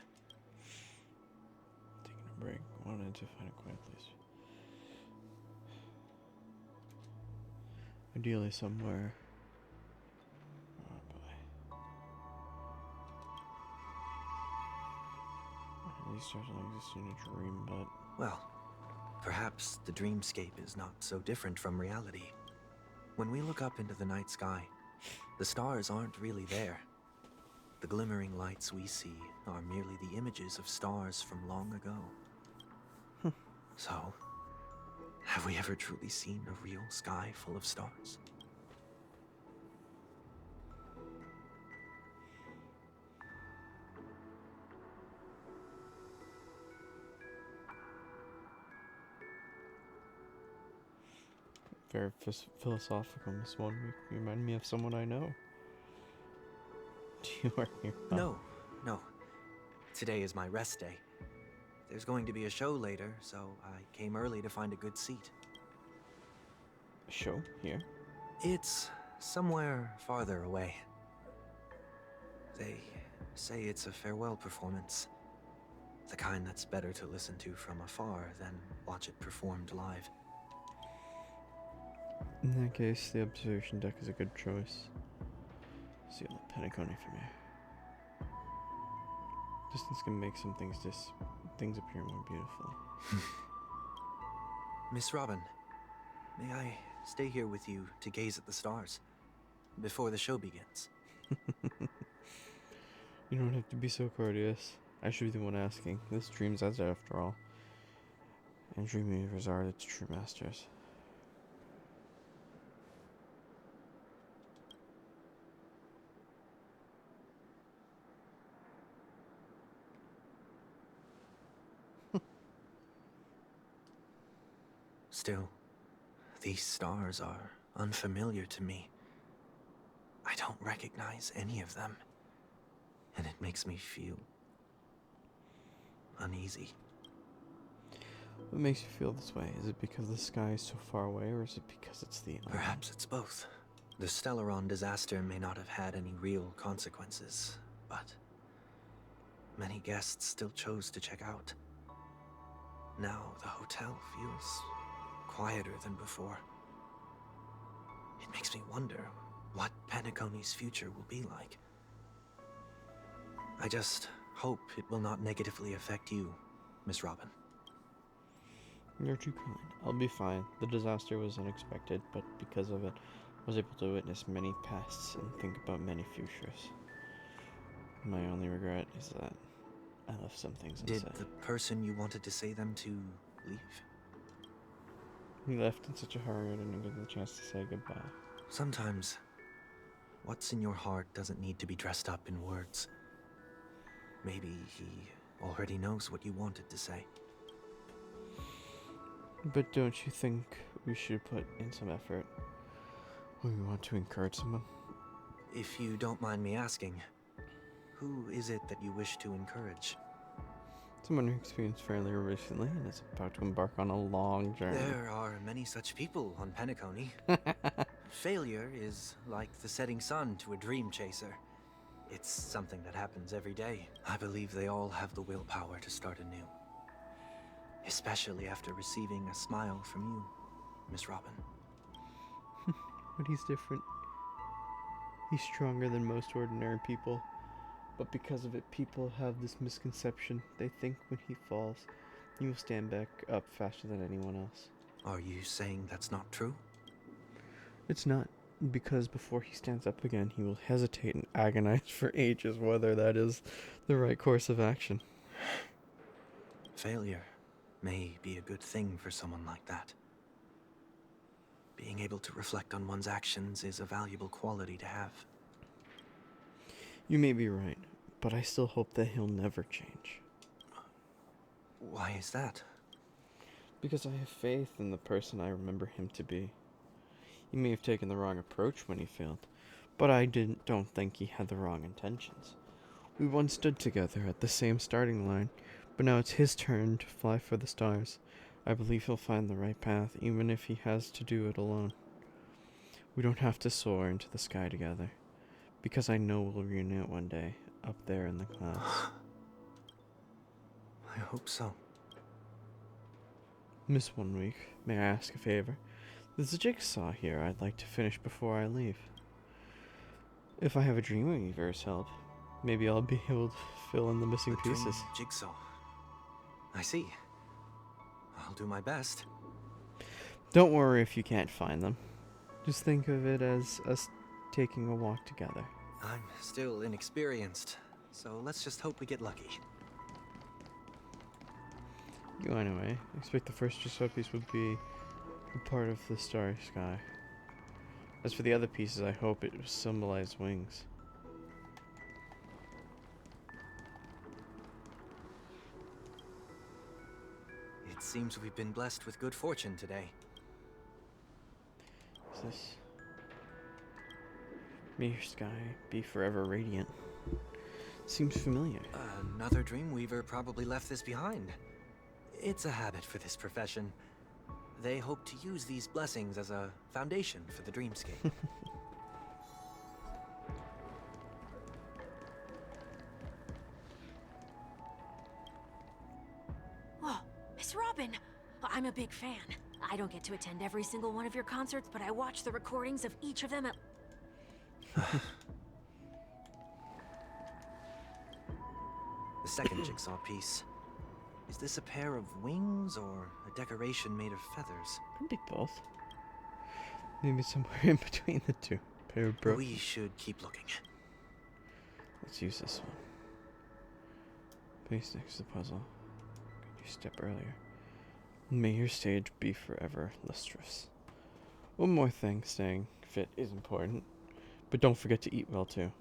Taking a break. Wanted to find a quiet place. Ideally somewhere. Oh boy. At least certainly exists in a dream, but... Well, perhaps the dreamscape is not so different from reality. When we look up into the night sky, the stars aren't really there. The glimmering lights we see are merely the images of stars from long ago. So, have we ever truly seen a real sky full of stars? Very philosophical, Miss 1 Week. You remind me of someone I know. Do you are here? No. Today is my rest day. There's going to be a show later, so I came early to find a good seat. A show? Here? It's somewhere farther away. They say it's a farewell performance. The kind that's better to listen to from afar than watch it performed live. In that case, the observation deck is a good choice. See all the Penacony from here. Distance can make some things appear more beautiful. Miss Robin, may I stay here with you to gaze at the stars before the show begins? You don't have to be so courteous. I should be the one asking. This Dream's Edge after all. And Dream Weavers are its true masters. Still, these stars are unfamiliar to me. I don't recognize any of them, and it makes me feel uneasy. What makes you feel this way? Is it because the sky is so far away, or is it because it's the unknown? Perhaps it's both. The Stellaron disaster may not have had any real consequences, but many guests still chose to check out. Now the hotel feels quieter than before. It makes me wonder what Penacony's future will be like. I just hope it will not negatively affect you, Miss Robin. You're too kind. I'll be fine. The disaster was unexpected, but because of it, I was able to witness many pasts and think about many futures. My only regret is that I left some things Did unsaid. the person you wanted to say them to leave? He left in such a hurry I didn't get the chance to say goodbye. Sometimes, what's in your heart doesn't need to be dressed up in words. Maybe he already knows what you wanted to say. But don't you think we should put in some effort when we want to encourage someone? If you don't mind me asking, who is it that you wish to encourage? Someone who experienced failure recently and is about to embark on a long journey. There are many such people on Penacony. Failure is like the setting sun to a dream chaser. It's something that happens every day. I believe they all have the willpower to start anew. Especially after receiving a smile from you, Miss Robin. But he's different. He's stronger than most ordinary people. But because of it, people have this misconception. They think when he falls, he will stand back up faster than anyone else. Are you saying that's not true? It's not, because before he stands up again, he will hesitate and agonize for ages whether that is the right course of action. Failure may be a good thing for someone like that. Being able to reflect on one's actions is a valuable quality to have. You may be right, but I still hope that he'll never change. Why is that? Because I have faith in the person I remember him to be. He may have taken the wrong approach when he failed, but I don't think he had the wrong intentions. We once stood together at the same starting line, but now it's his turn to fly for the stars. I believe he'll find the right path, even if he has to do it alone. We don't have to soar into the sky together, because I know we'll reunite one day, up there in the clouds. I hope so. Miss 1 week, may I ask a favor? There's a jigsaw here I'd like to finish before I leave. If I have a Dreamweaver's help, maybe I'll be able to fill in the missing pieces. Jigsaw. I see. I'll do my best. Don't worry if you can't find them. Just think of it as us taking a walk together. I'm still inexperienced, so let's just hope we get lucky. You anyway, expect the first jigsaw piece would be a part of the starry sky. As for the other pieces, I hope it symbolized wings. It seems we've been blessed with good fortune today. Is this... May your sky be forever radiant. Seems familiar. Another Dreamweaver probably left this behind. It's a habit for this profession. They hope to use these blessings as a foundation for the dreamscape. Oh, Miss Robin! I'm a big fan. I don't get to attend every single one of your concerts, but I watch the recordings of each of them at... The second jigsaw piece. Is this a pair of wings or a decoration made of feathers? Could be both. Maybe somewhere in between the two. Pair of We should keep looking. Let's use this one. Place next to the puzzle. Could you step earlier? May your stage be forever lustrous. One more thing, staying fit is important, but don't forget to eat well too.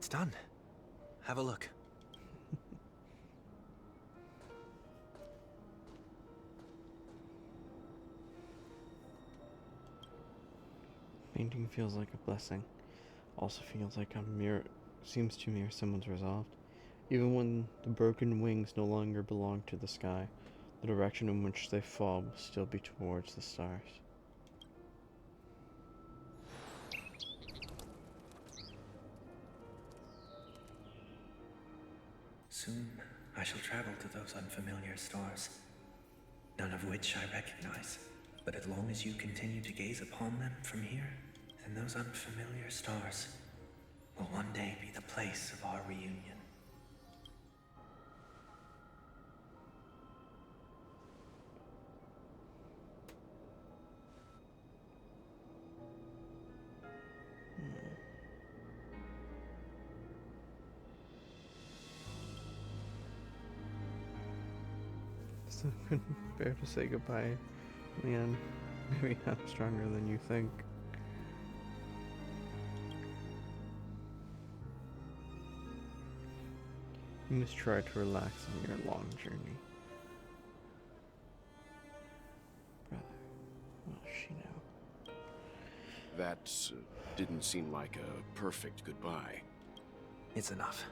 It's done. Have a look. Painting feels like a blessing. Also feels like a mirror. Seems to mirror someone's resolve. Even when the broken wings no longer belong to the sky, the direction in which they fall will still be towards the stars. Soon, I shall travel to those unfamiliar stars, none of which I recognize. But as long as you continue to gaze upon them from here, then those unfamiliar stars will one day be the place of our reunion. So fair to say goodbye, man. Maybe I'm stronger than you think. You must try to relax on your long journey. Brother, will she know? That didn't seem like a perfect goodbye. It's enough.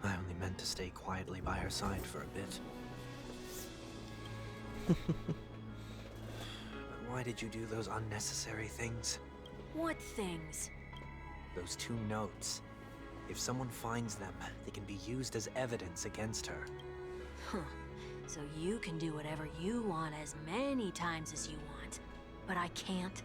I only meant to stay quietly by her side for a bit. But why did you do those unnecessary things? What things? Those 2 notes. If someone finds them, they can be used as evidence against her. Huh. So you can do whatever you want as many times as you want, but I can't.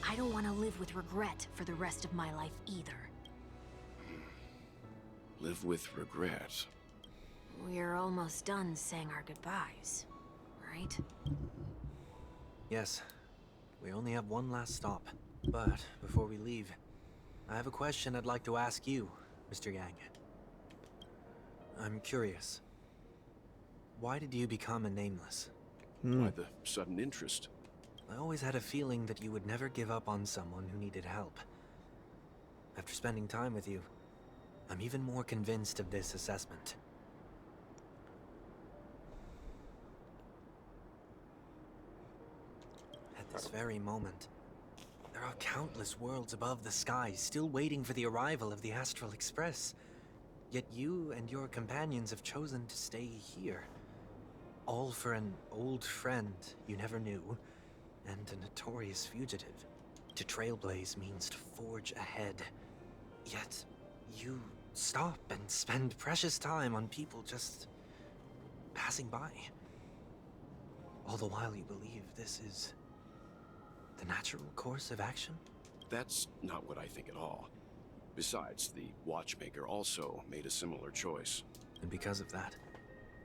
I don't want to live with regret for the rest of my life either. Live with regret? We're almost done saying our goodbyes, right? Yes. We only have one last stop. But before we leave, I have a question I'd like to ask you, Mr. Yang. I'm curious. Why did you become a Nameless? Why the sudden interest? I always had a feeling that you would never give up on someone who needed help. After spending time with you, I'm even more convinced of this assessment. At this very moment, there are countless worlds above the sky still waiting for the arrival of the Astral Express. Yet you and your companions have chosen to stay here. All for an old friend you never knew, and a notorious fugitive. To trailblaze means to forge ahead. Yet, you stop and spend precious time on people just passing by. All the while you believe this is the natural course of action? That's not what I think at all. Besides, the Watchmaker also made a similar choice. And because of that,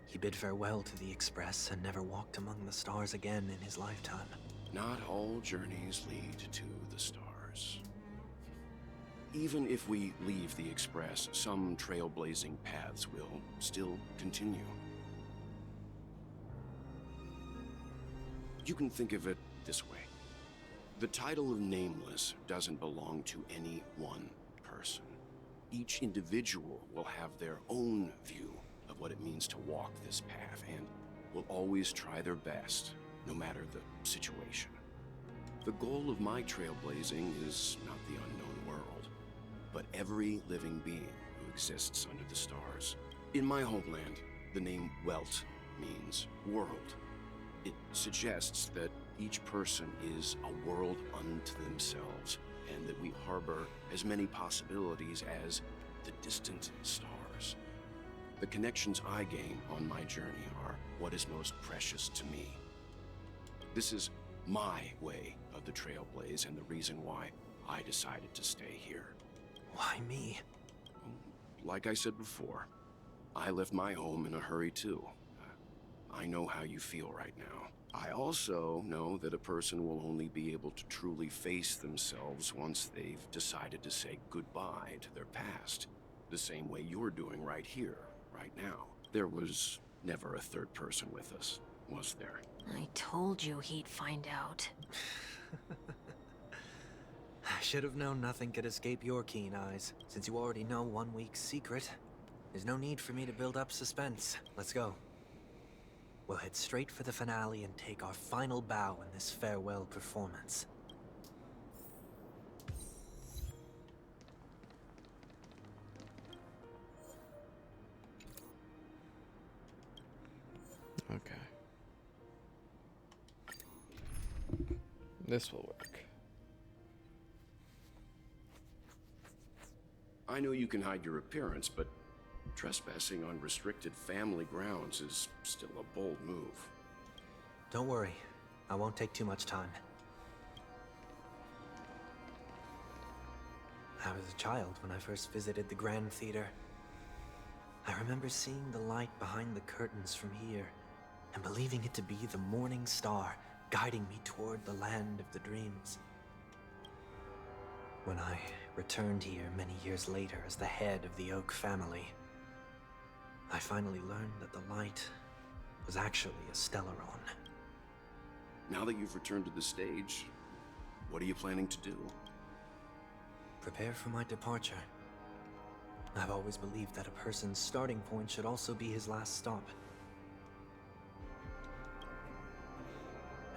he bid farewell to the Express and never walked among the stars again in his lifetime. Not all journeys lead to the stars. Even if we leave the Express, some trailblazing paths will still continue. You can think of it this way. The title of Nameless doesn't belong to any one person. Each individual will have their own view of what it means to walk this path and will always try their best, no matter the situation. The goal of my trailblazing is not the unknown world, but every living being who exists under the stars. In my homeland, the name Welt means world. It suggests that each person is a world unto themselves, and that we harbor as many possibilities as the distant stars. The connections I gain on my journey are what is most precious to me. This is my way of the Trailblaze and the reason why I decided to stay here. Why me? Like I said before, I left my home in a hurry too. I know how you feel right now. I also know that a person will only be able to truly face themselves once they've decided to say goodbye to their past. The same way you're doing right here, right now. There was never a third person with us, was there? I told you he'd find out. I should have known nothing could escape your keen eyes. Since you already know 1 week's secret, there's no need for me to build up suspense. Let's go. We'll head straight for the finale and take our final bow in this farewell performance. Okay. This will work. I know you can hide your appearance, but trespassing on restricted family grounds is still a bold move. Don't worry. I won't take too much time. I was a child when I first visited the Grand Theater. I remember seeing the light behind the curtains from here and believing it to be the morning star guiding me toward the land of the dreams. When I returned here many years later as the head of the Oak family, I finally learned that the light was actually a Stellaron. Now that you've returned to the stage, what are you planning to do? Prepare for my departure. I've always believed that a person's starting point should also be his last stop.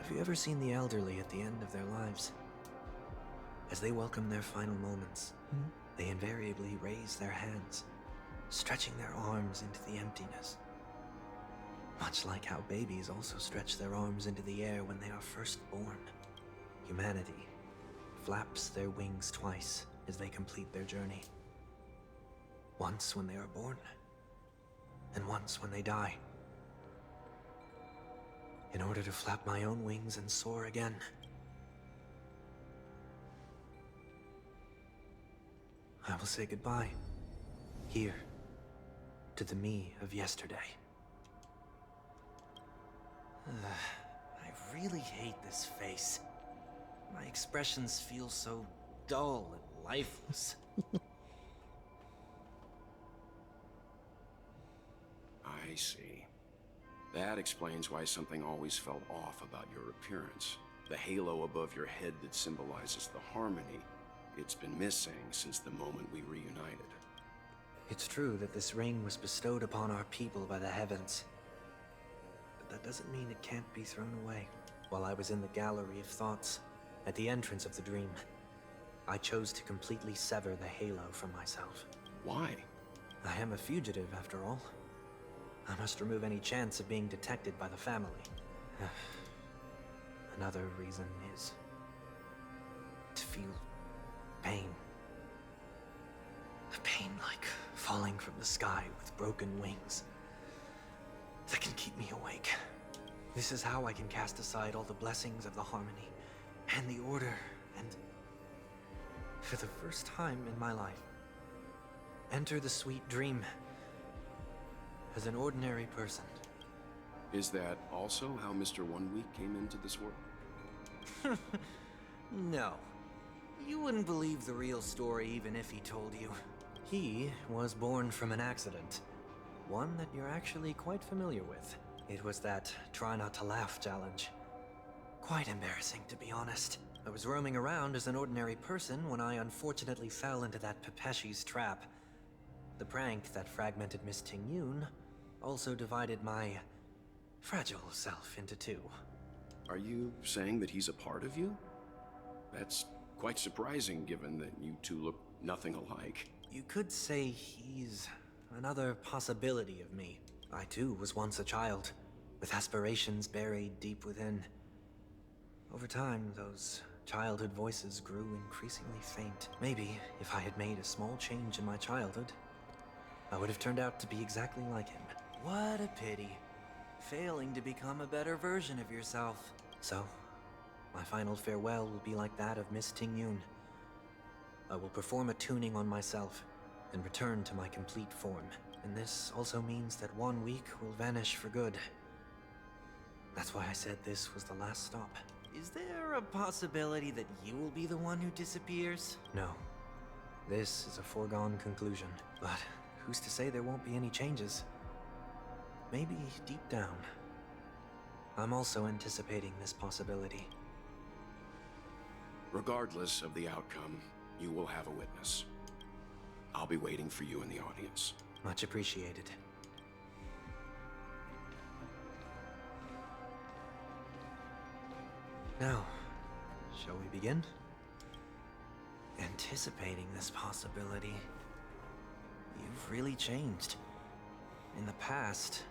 Have you ever seen the elderly at the end of their lives? As they welcome their final moments, they invariably raise their hands, stretching their arms into the emptiness. Much like how babies also stretch their arms into the air when they are first born. Humanity flaps their wings twice as they complete their journey. Once when they are born, and once when they die. In order to flap my own wings and soar again. I will say goodbye, here, to the me of yesterday. I really hate this face. My expressions feel so dull and lifeless. I see. That explains why something always felt off about your appearance. The halo above your head that symbolizes the harmony, it's been missing since the moment we reunited. It's true that this ring was bestowed upon our people by the heavens. But that doesn't mean it can't be thrown away. While I was in the Gallery of Thoughts, at the entrance of the dream, I chose to completely sever the halo from myself. Why? I am a fugitive, after all. I must remove any chance of being detected by the family. Another reason is to feel pain. A pain like falling from the sky with broken wings that can keep me awake. This is how I can cast aside all the blessings of the harmony and the order and, for the first time in my life, enter the sweet dream as an ordinary person. Is that also how Mr. 1 Week came into this world? No. You wouldn't believe the real story even if he told you. He was born from an accident. One that you're actually quite familiar with. It was that try not to laugh challenge. Quite embarrassing, to be honest. I was roaming around as an ordinary person when I unfortunately fell into that Pepeshi's trap. The prank that fragmented Miss Ting-Yun also divided my fragile self into two. Are you saying that he's a part of you? That's quite surprising given that you two look nothing alike. You could say he's another possibility of me. I too was once a child, with aspirations buried deep within. Over time, those childhood voices grew increasingly faint. Maybe if I had made a small change in my childhood, I would have turned out to be exactly like him. What a pity. Failing to become a better version of yourself. So, my final farewell will be like that of Miss Ting-Yun. I will perform a tuning on myself and return to my complete form. And this also means that 1 week will vanish for good. That's why I said this was the last stop. Is there a possibility that you will be the one who disappears? No. This is a foregone conclusion. But who's to say there won't be any changes? Maybe deep down, I'm also anticipating this possibility. Regardless of the outcome, you will have a witness. I'll be waiting for you in the audience. Much appreciated. Now, shall we begin? Anticipating this possibility, you've really changed. In the past,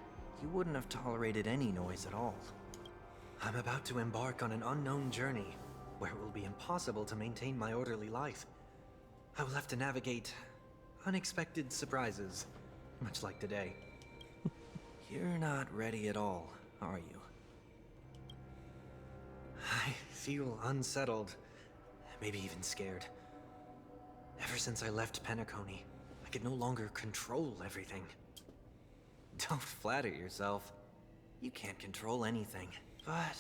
you wouldn't have tolerated any noise at all. I'm about to embark on an unknown journey where it will be impossible to maintain my orderly life. I will have to navigate unexpected surprises, much like today. You're not ready at all, are you? I feel unsettled, maybe even scared. Ever since I left Penacony, I could no longer control everything. Don't flatter yourself. You can't control anything. But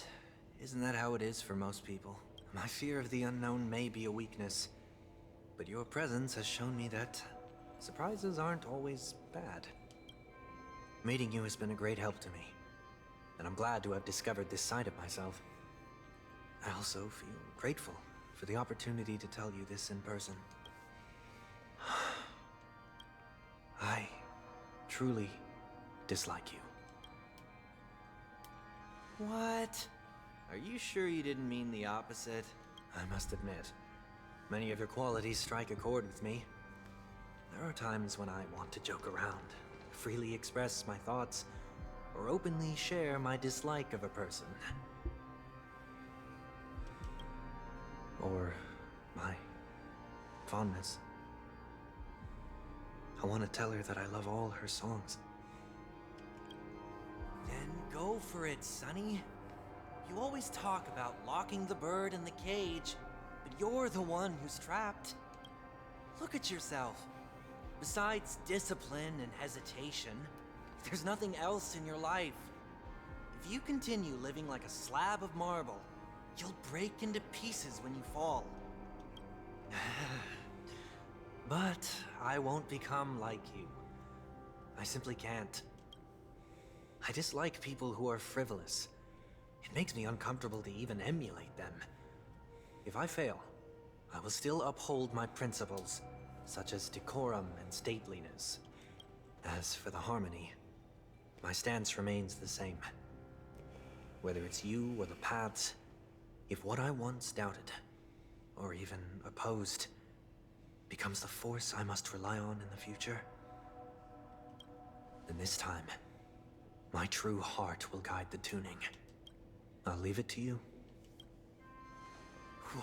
isn't that how it is for most people? My fear of the unknown may be a weakness, but your presence has shown me that surprises aren't always bad. Meeting you has been a great help to me, and I'm glad to have discovered this side of myself. I also feel grateful for the opportunity to tell you this in person. I truly dislike you. What? Are you sure you didn't mean the opposite? I must admit, many of your qualities strike a chord with me. There are times when I want to joke around, freely express my thoughts, or openly share my dislike of a person. Or my fondness. I want to tell her that I love all her songs. Then go for it, Sonny. You always talk about locking the bird in the cage, but you're the one who's trapped. Look at yourself. Besides discipline and hesitation, there's nothing else in your life. If you continue living like a slab of marble, you'll break into pieces when you fall. But I won't become like you. I simply can't. I dislike people who are frivolous. It makes me uncomfortable to even emulate them. If I fail, I will still uphold my principles, such as decorum and stateliness. As for the harmony, my stance remains the same. Whether it's you or the paths, if what I once doubted, or even opposed, becomes the force I must rely on in the future, then this time, my true heart will guide the tuning. I'll leave it to you.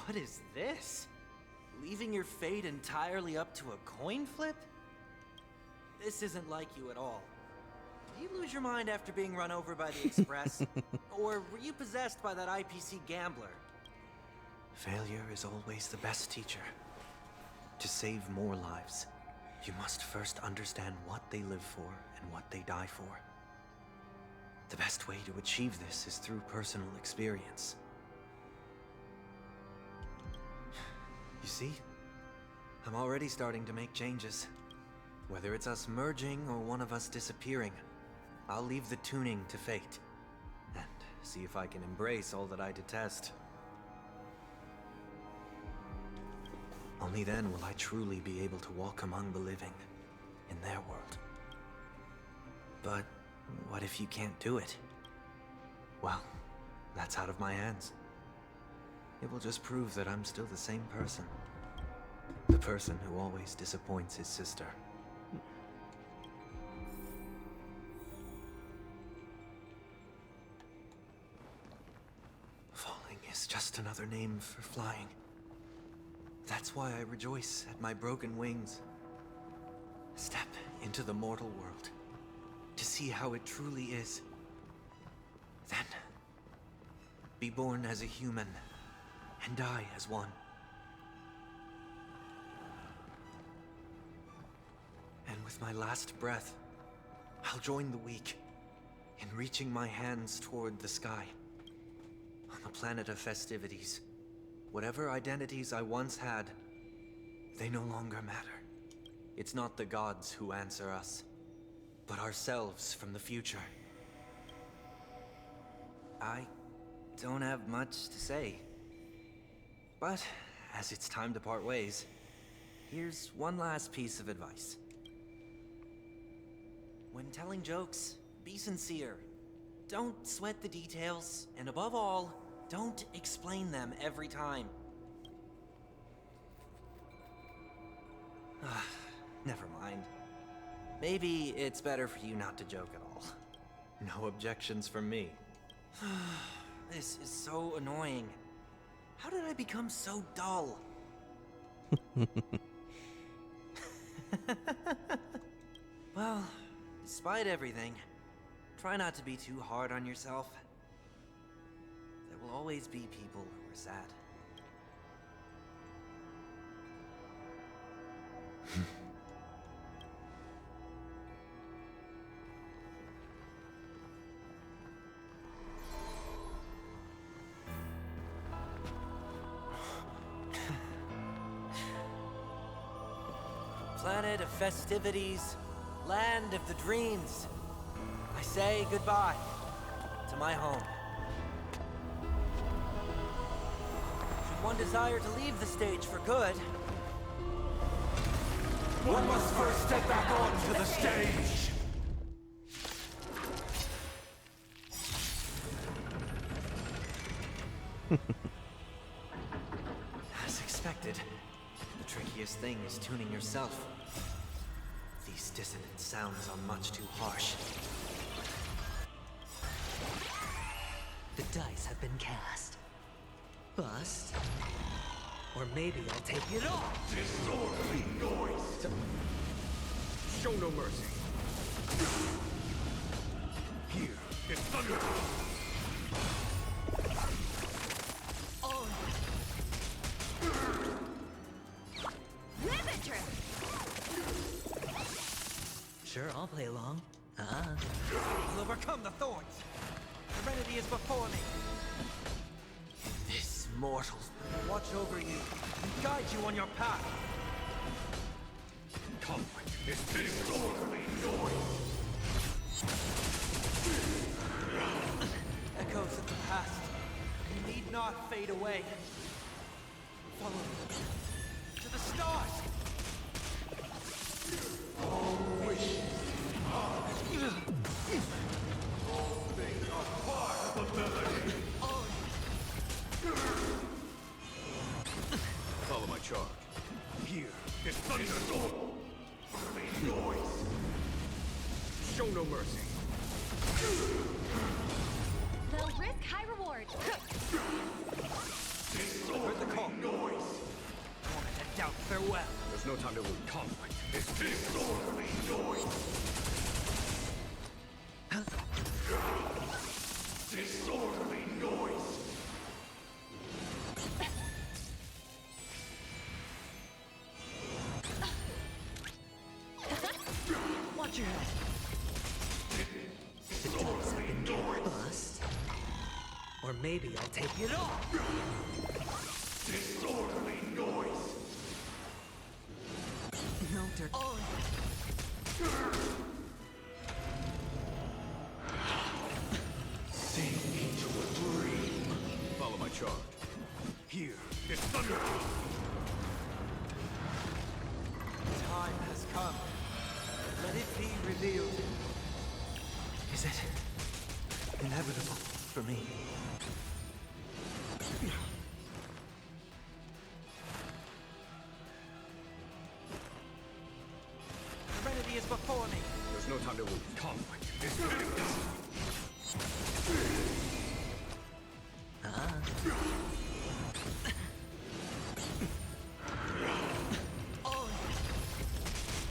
What is this? Leaving your fate entirely up to a coin flip? This isn't like you at all. Did you lose your mind after being run over by the Express? Or were you possessed by that IPC gambler? Failure is always the best teacher. To save more lives, you must first understand what they live for and what they die for. The best way to achieve this is through personal experience. You see? I'm already starting to make changes. Whether it's us merging or one of us disappearing, I'll leave the tuning to fate. And see if I can embrace all that I detest. Only then will I truly be able to walk among the living, in their world. But what if you can't do it? Well, that's out of my hands. It will just prove that I'm still the same person. The person who always disappoints his sister. Falling is just another name for flying. That's why I rejoice at my broken wings. Step into the mortal world to see how it truly is. Then, be born as a human and die as one. And with my last breath, I'll join the weak in reaching my hands toward the sky. On the planet of festivities, whatever identities I once had, they no longer matter. It's not the gods who answer us, but ourselves from the future. I don't have much to say, but as it's time to part ways, here's one last piece of advice. When telling jokes, be sincere. Don't sweat the details, and above all, don't explain them every time. Never mind. Maybe it's better for you not to joke at all. No objections from me. This is so annoying. How did I become so dull? Well, despite everything, try not to be too hard on yourself. There will always be people who are sad. Planet of festivities, land of the dreams. I say goodbye to my home. Should one desire to leave the stage for good, One must first step back onto the stage. as expected, the trickiest thing is tuning yourself. These dissonant sounds are much too harsh. The dice have been cast. Bust. Or maybe I'll take it off. Disorderly noise. Show no mercy. Here is thunder. Sure, I'll play along. I'll overcome the thorns. Serenity is before me. This mortal will watch over you and guide you on your path. Conflict is disorderly noise. Echoes of the past need not fade away. Follow me to the stars. All wishes are. All things are part of the melody. Follow my charge. Here is thunder. Noise. Show no mercy. They'll risk high reward. Disorderly the call. noise. Moment to doubt farewell. There's no time to lose. Conflict is disorderly noise. Disorderly noise. Watch your head. The dice have been cast. Bust. Or maybe I'll take it off. Disorderly noise. No dirt. Sink into a dream. Follow my charge. Here is thunder. Time has come. Let it be revealed. Is it inevitable for me? Serenity is before me. There's no time to lose. Conflict is finished.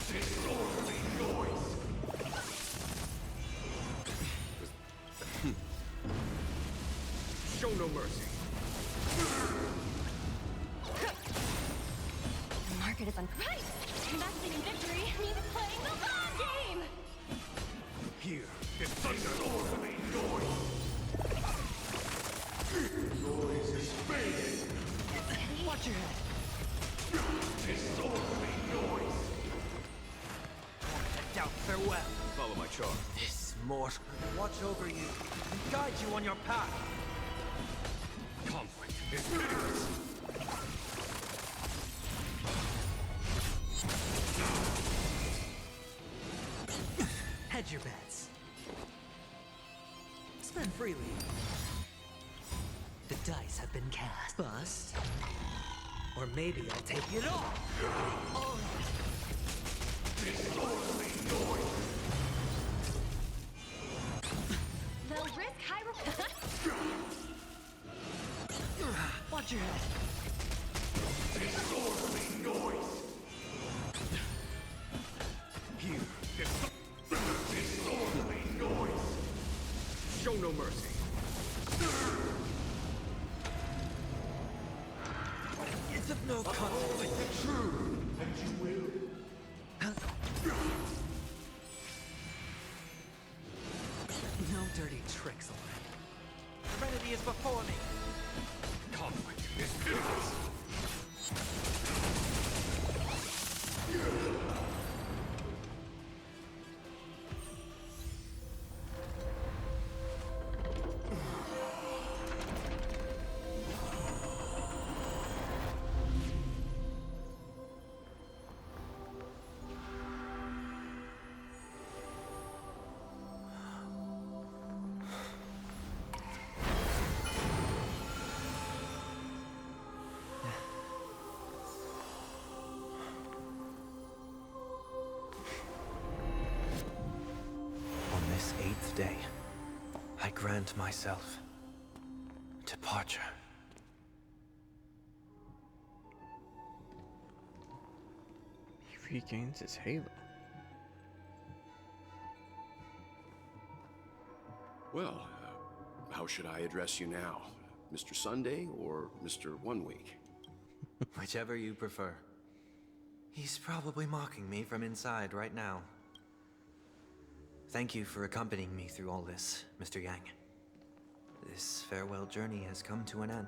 Disorderly noise. Show no mercy. The market is unpriced. Investing in victory means playing the long game. Here is thunder. Disorderly noise. Noise is fading. Watch your head. Disorderly noise. Moment to doubt farewell. Follow my charge. This mortal will watch over you and guide you on your path. Conflict is finished. Hedge your bets. Spend freely. The dice have been cast. Bust. Or maybe I'll take it all. All They'll risk high reward. Watch your head. Here. Show no mercy. It's of no consequence. True, and you will. No dirty tricks, Alright. Serenity is before me. Conflict is business. On this 8th day, I grant myself departure. He regains his halo. Well, how should I address you now? Mr. Sunday or Mr. 1 Week? Whichever you prefer. He's probably mocking me from inside right now. Thank you for accompanying me through all this, Mr. Yang. This farewell journey has come to an end.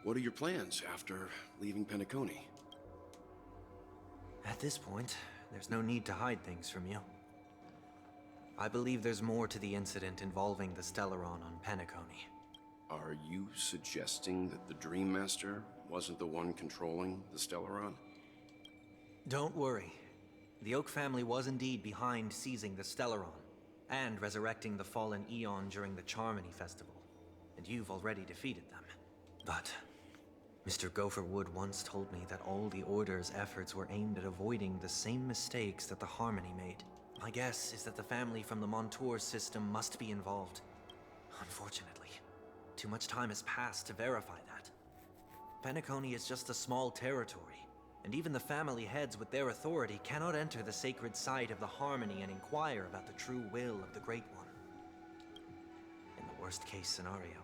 What are your plans after leaving Penacony? At this point, there's no need to hide things from you. I believe there's more to the incident involving the Stellaron on Penacony. Are you suggesting that the Dream Master wasn't the one controlling the Stellaron? Don't worry. The Oak family was indeed behind seizing the Stellaron and resurrecting the fallen Eon during the Charmony Festival, and you've already defeated them. But Mr. Gopher Wood once told me that all the Order's efforts were aimed at avoiding the same mistakes that the Harmony made. My guess is that the family from the Montour system must be involved. Unfortunately, too much time has passed to verify that. Penacony is just a small territory, and even the family heads with their authority cannot enter the sacred site of the Harmony and inquire about the true will of the Great One. In the worst-case scenario,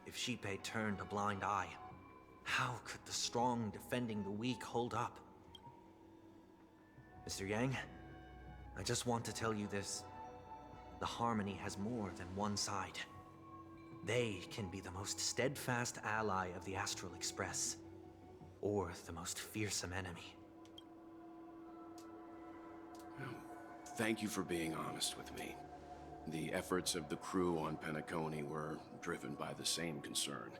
if Xipe turned a blind eye, how could the strong defending the weak hold up? Mr. Yang, I just want to tell you this. The Harmony has more than one side. They can be the most steadfast ally of the Astral Express, or the most fearsome enemy. Thank you for being honest with me. The efforts of the crew on Penacony were driven by the same concern.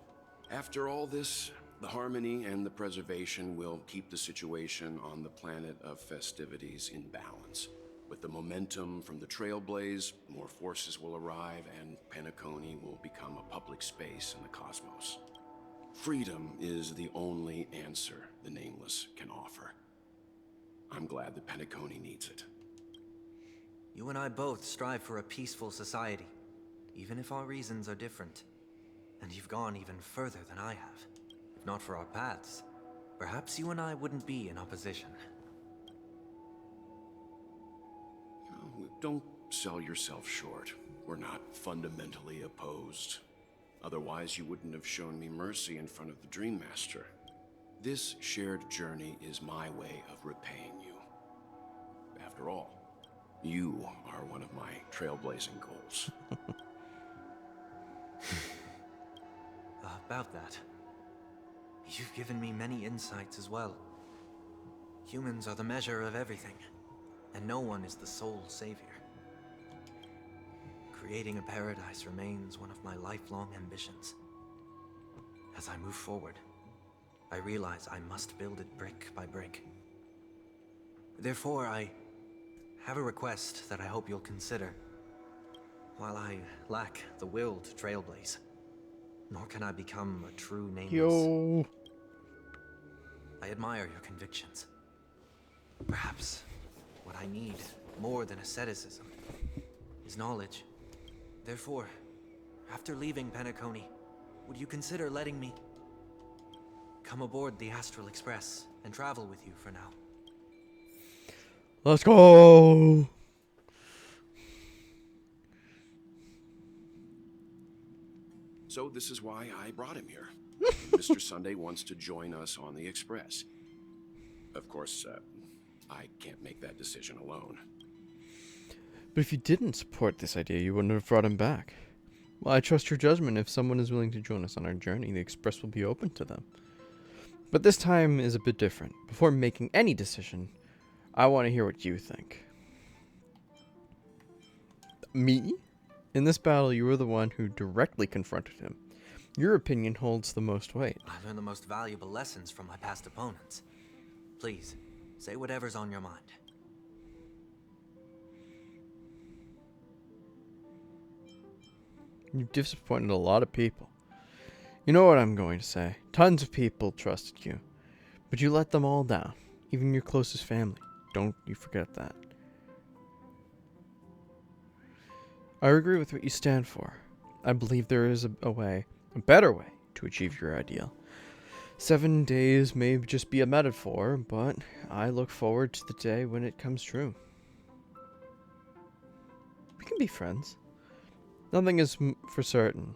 After all this, the Harmony and the Preservation will keep the situation on the planet of festivities in balance. With the momentum from the Trailblaze, more forces will arrive and Penacony will become a public space in the cosmos. Freedom is the only answer the Nameless can offer. I'm glad that Penacony needs it. You and I both strive for a peaceful society, even if our reasons are different. And you've gone even further than I have. If not for our paths, perhaps you and I wouldn't be in opposition. Don't sell yourself short. We're not fundamentally opposed. Otherwise, you wouldn't have shown me mercy in front of the Dream Master. This shared journey is my way of repaying you. After all, you are one of my trailblazing goals. About that, you've given me many insights as well. Humans are the measure of everything, and no one is the sole savior. Creating a paradise remains one of my lifelong ambitions. As I move forward, I realize I must build it brick by brick. Therefore, I have a request that I hope you'll consider. While I lack the will to trailblaze, nor can I become a true nameless. Yo. I admire your convictions. Perhaps what I need more than asceticism is knowledge. Therefore, after leaving Penacony, would you consider letting me come aboard the Astral Express and travel with you for now? Let's go. So this is why I brought him here. Mr. Sunday wants to join us on the Express. Of course, I can't make that decision alone. But if you didn't support this idea, you wouldn't have brought him back. Well, I trust your judgment. If someone is willing to join us on our journey, the Express will be open to them. But this time is a bit different. Before making any decision, I want to hear what you think. Me? In this battle, you were the one who directly confronted him. Your opinion holds the most weight. I learned the most valuable lessons from my past opponents. Please, say whatever's on your mind. You've disappointed a lot of people. You know what I'm going to say. Tons of people trusted you. But you let them all down. Even your closest family. Don't you forget that. I agree with what you stand for. I believe there is a way, a better way, to achieve your ideal. 7 days may just be a metaphor, but I look forward to the day when it comes true. We can be friends. Nothing is for certain,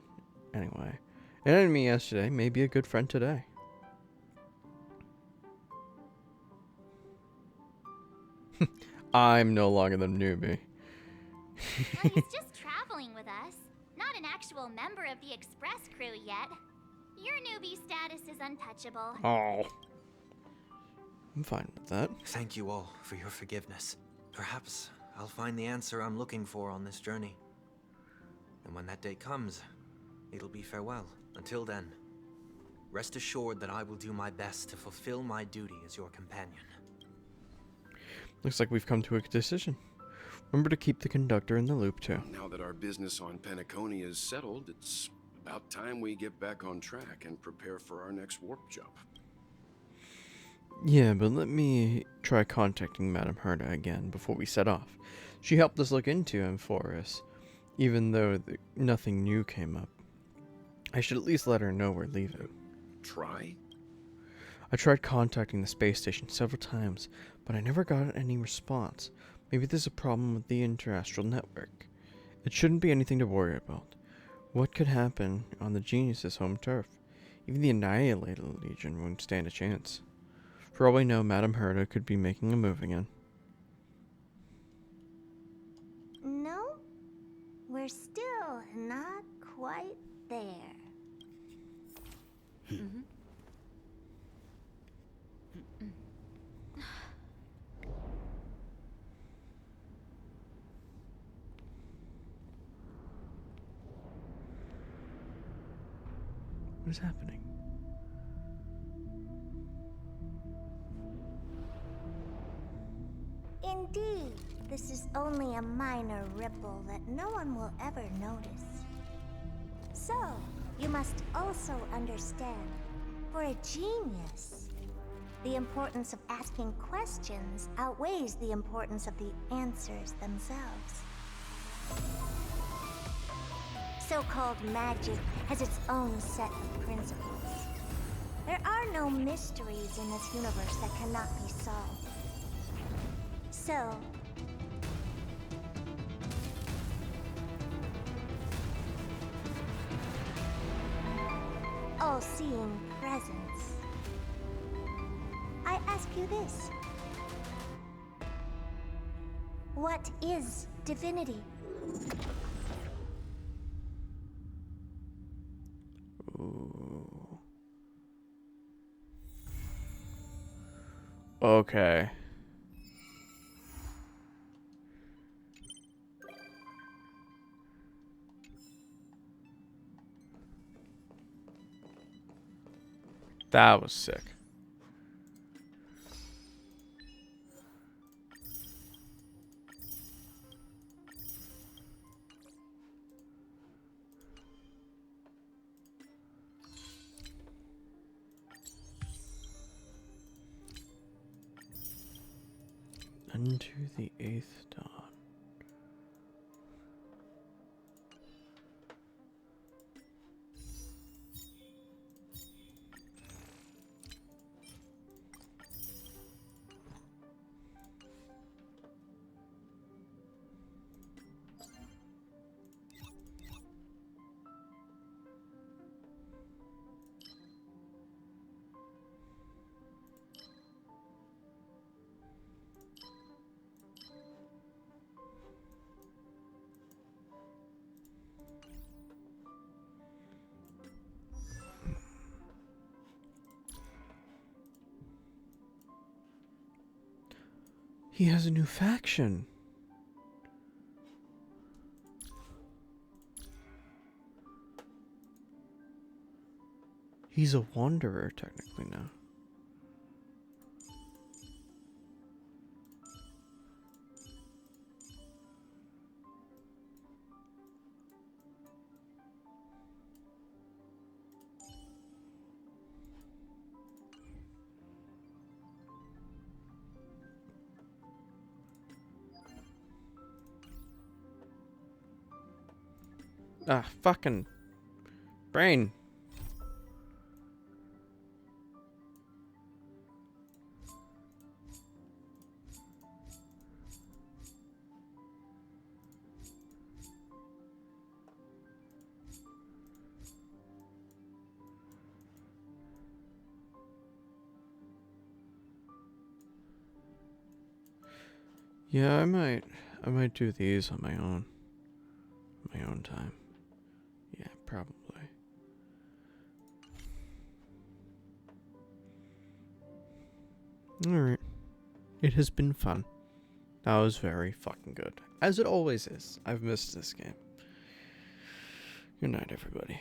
anyway. An enemy yesterday may be a good friend today. I'm no longer the newbie. But he's just traveling with us, not an actual member of the Express crew yet. Your newbie status is untouchable. Oh. I'm fine with that. Thank you all for your forgiveness. Perhaps I'll find the answer I'm looking for on this journey. And when that day comes, it'll be farewell. Until then, rest assured that I will do my best to fulfill my duty as your companion. Looks like we've come to a decision. Remember to keep the conductor in the loop, too. Now that our business on Penacony is settled, it's about time we get back on track and prepare for our next warp jump. Yeah, but let me try contacting Madame Herta again before we set off. She helped us look into Amphoris, even though nothing new came up. I should at least let her know we're leaving. Try? I tried contacting the space station several times, but I never got any response. Maybe there's a problem with the interastral network. It shouldn't be anything to worry about. What could happen on the Genius's home turf? Even the Annihilator Legion wouldn't stand a chance. For all we know, Madame Herta could be making a move again. No, we're still not quite there. What is happening? Indeed, this is only a minor ripple that no one will ever notice. So, you must also understand, for a genius, the importance of asking questions outweighs the importance of the answers themselves. So-called magic has its own set of principles. There are no mysteries in this universe that cannot be solved. So, all-seeing presence, I ask you this. What is divinity? Ooh. Okay. That was sick. Unto the 8th dawn. He has a new faction. He's a wanderer technically now. Ah, fucking brain. Yeah, I might do these on my own time. Yeah, probably. Alright. It has been fun. That was very fucking good. As it always is. I've missed this game. Good night, everybody.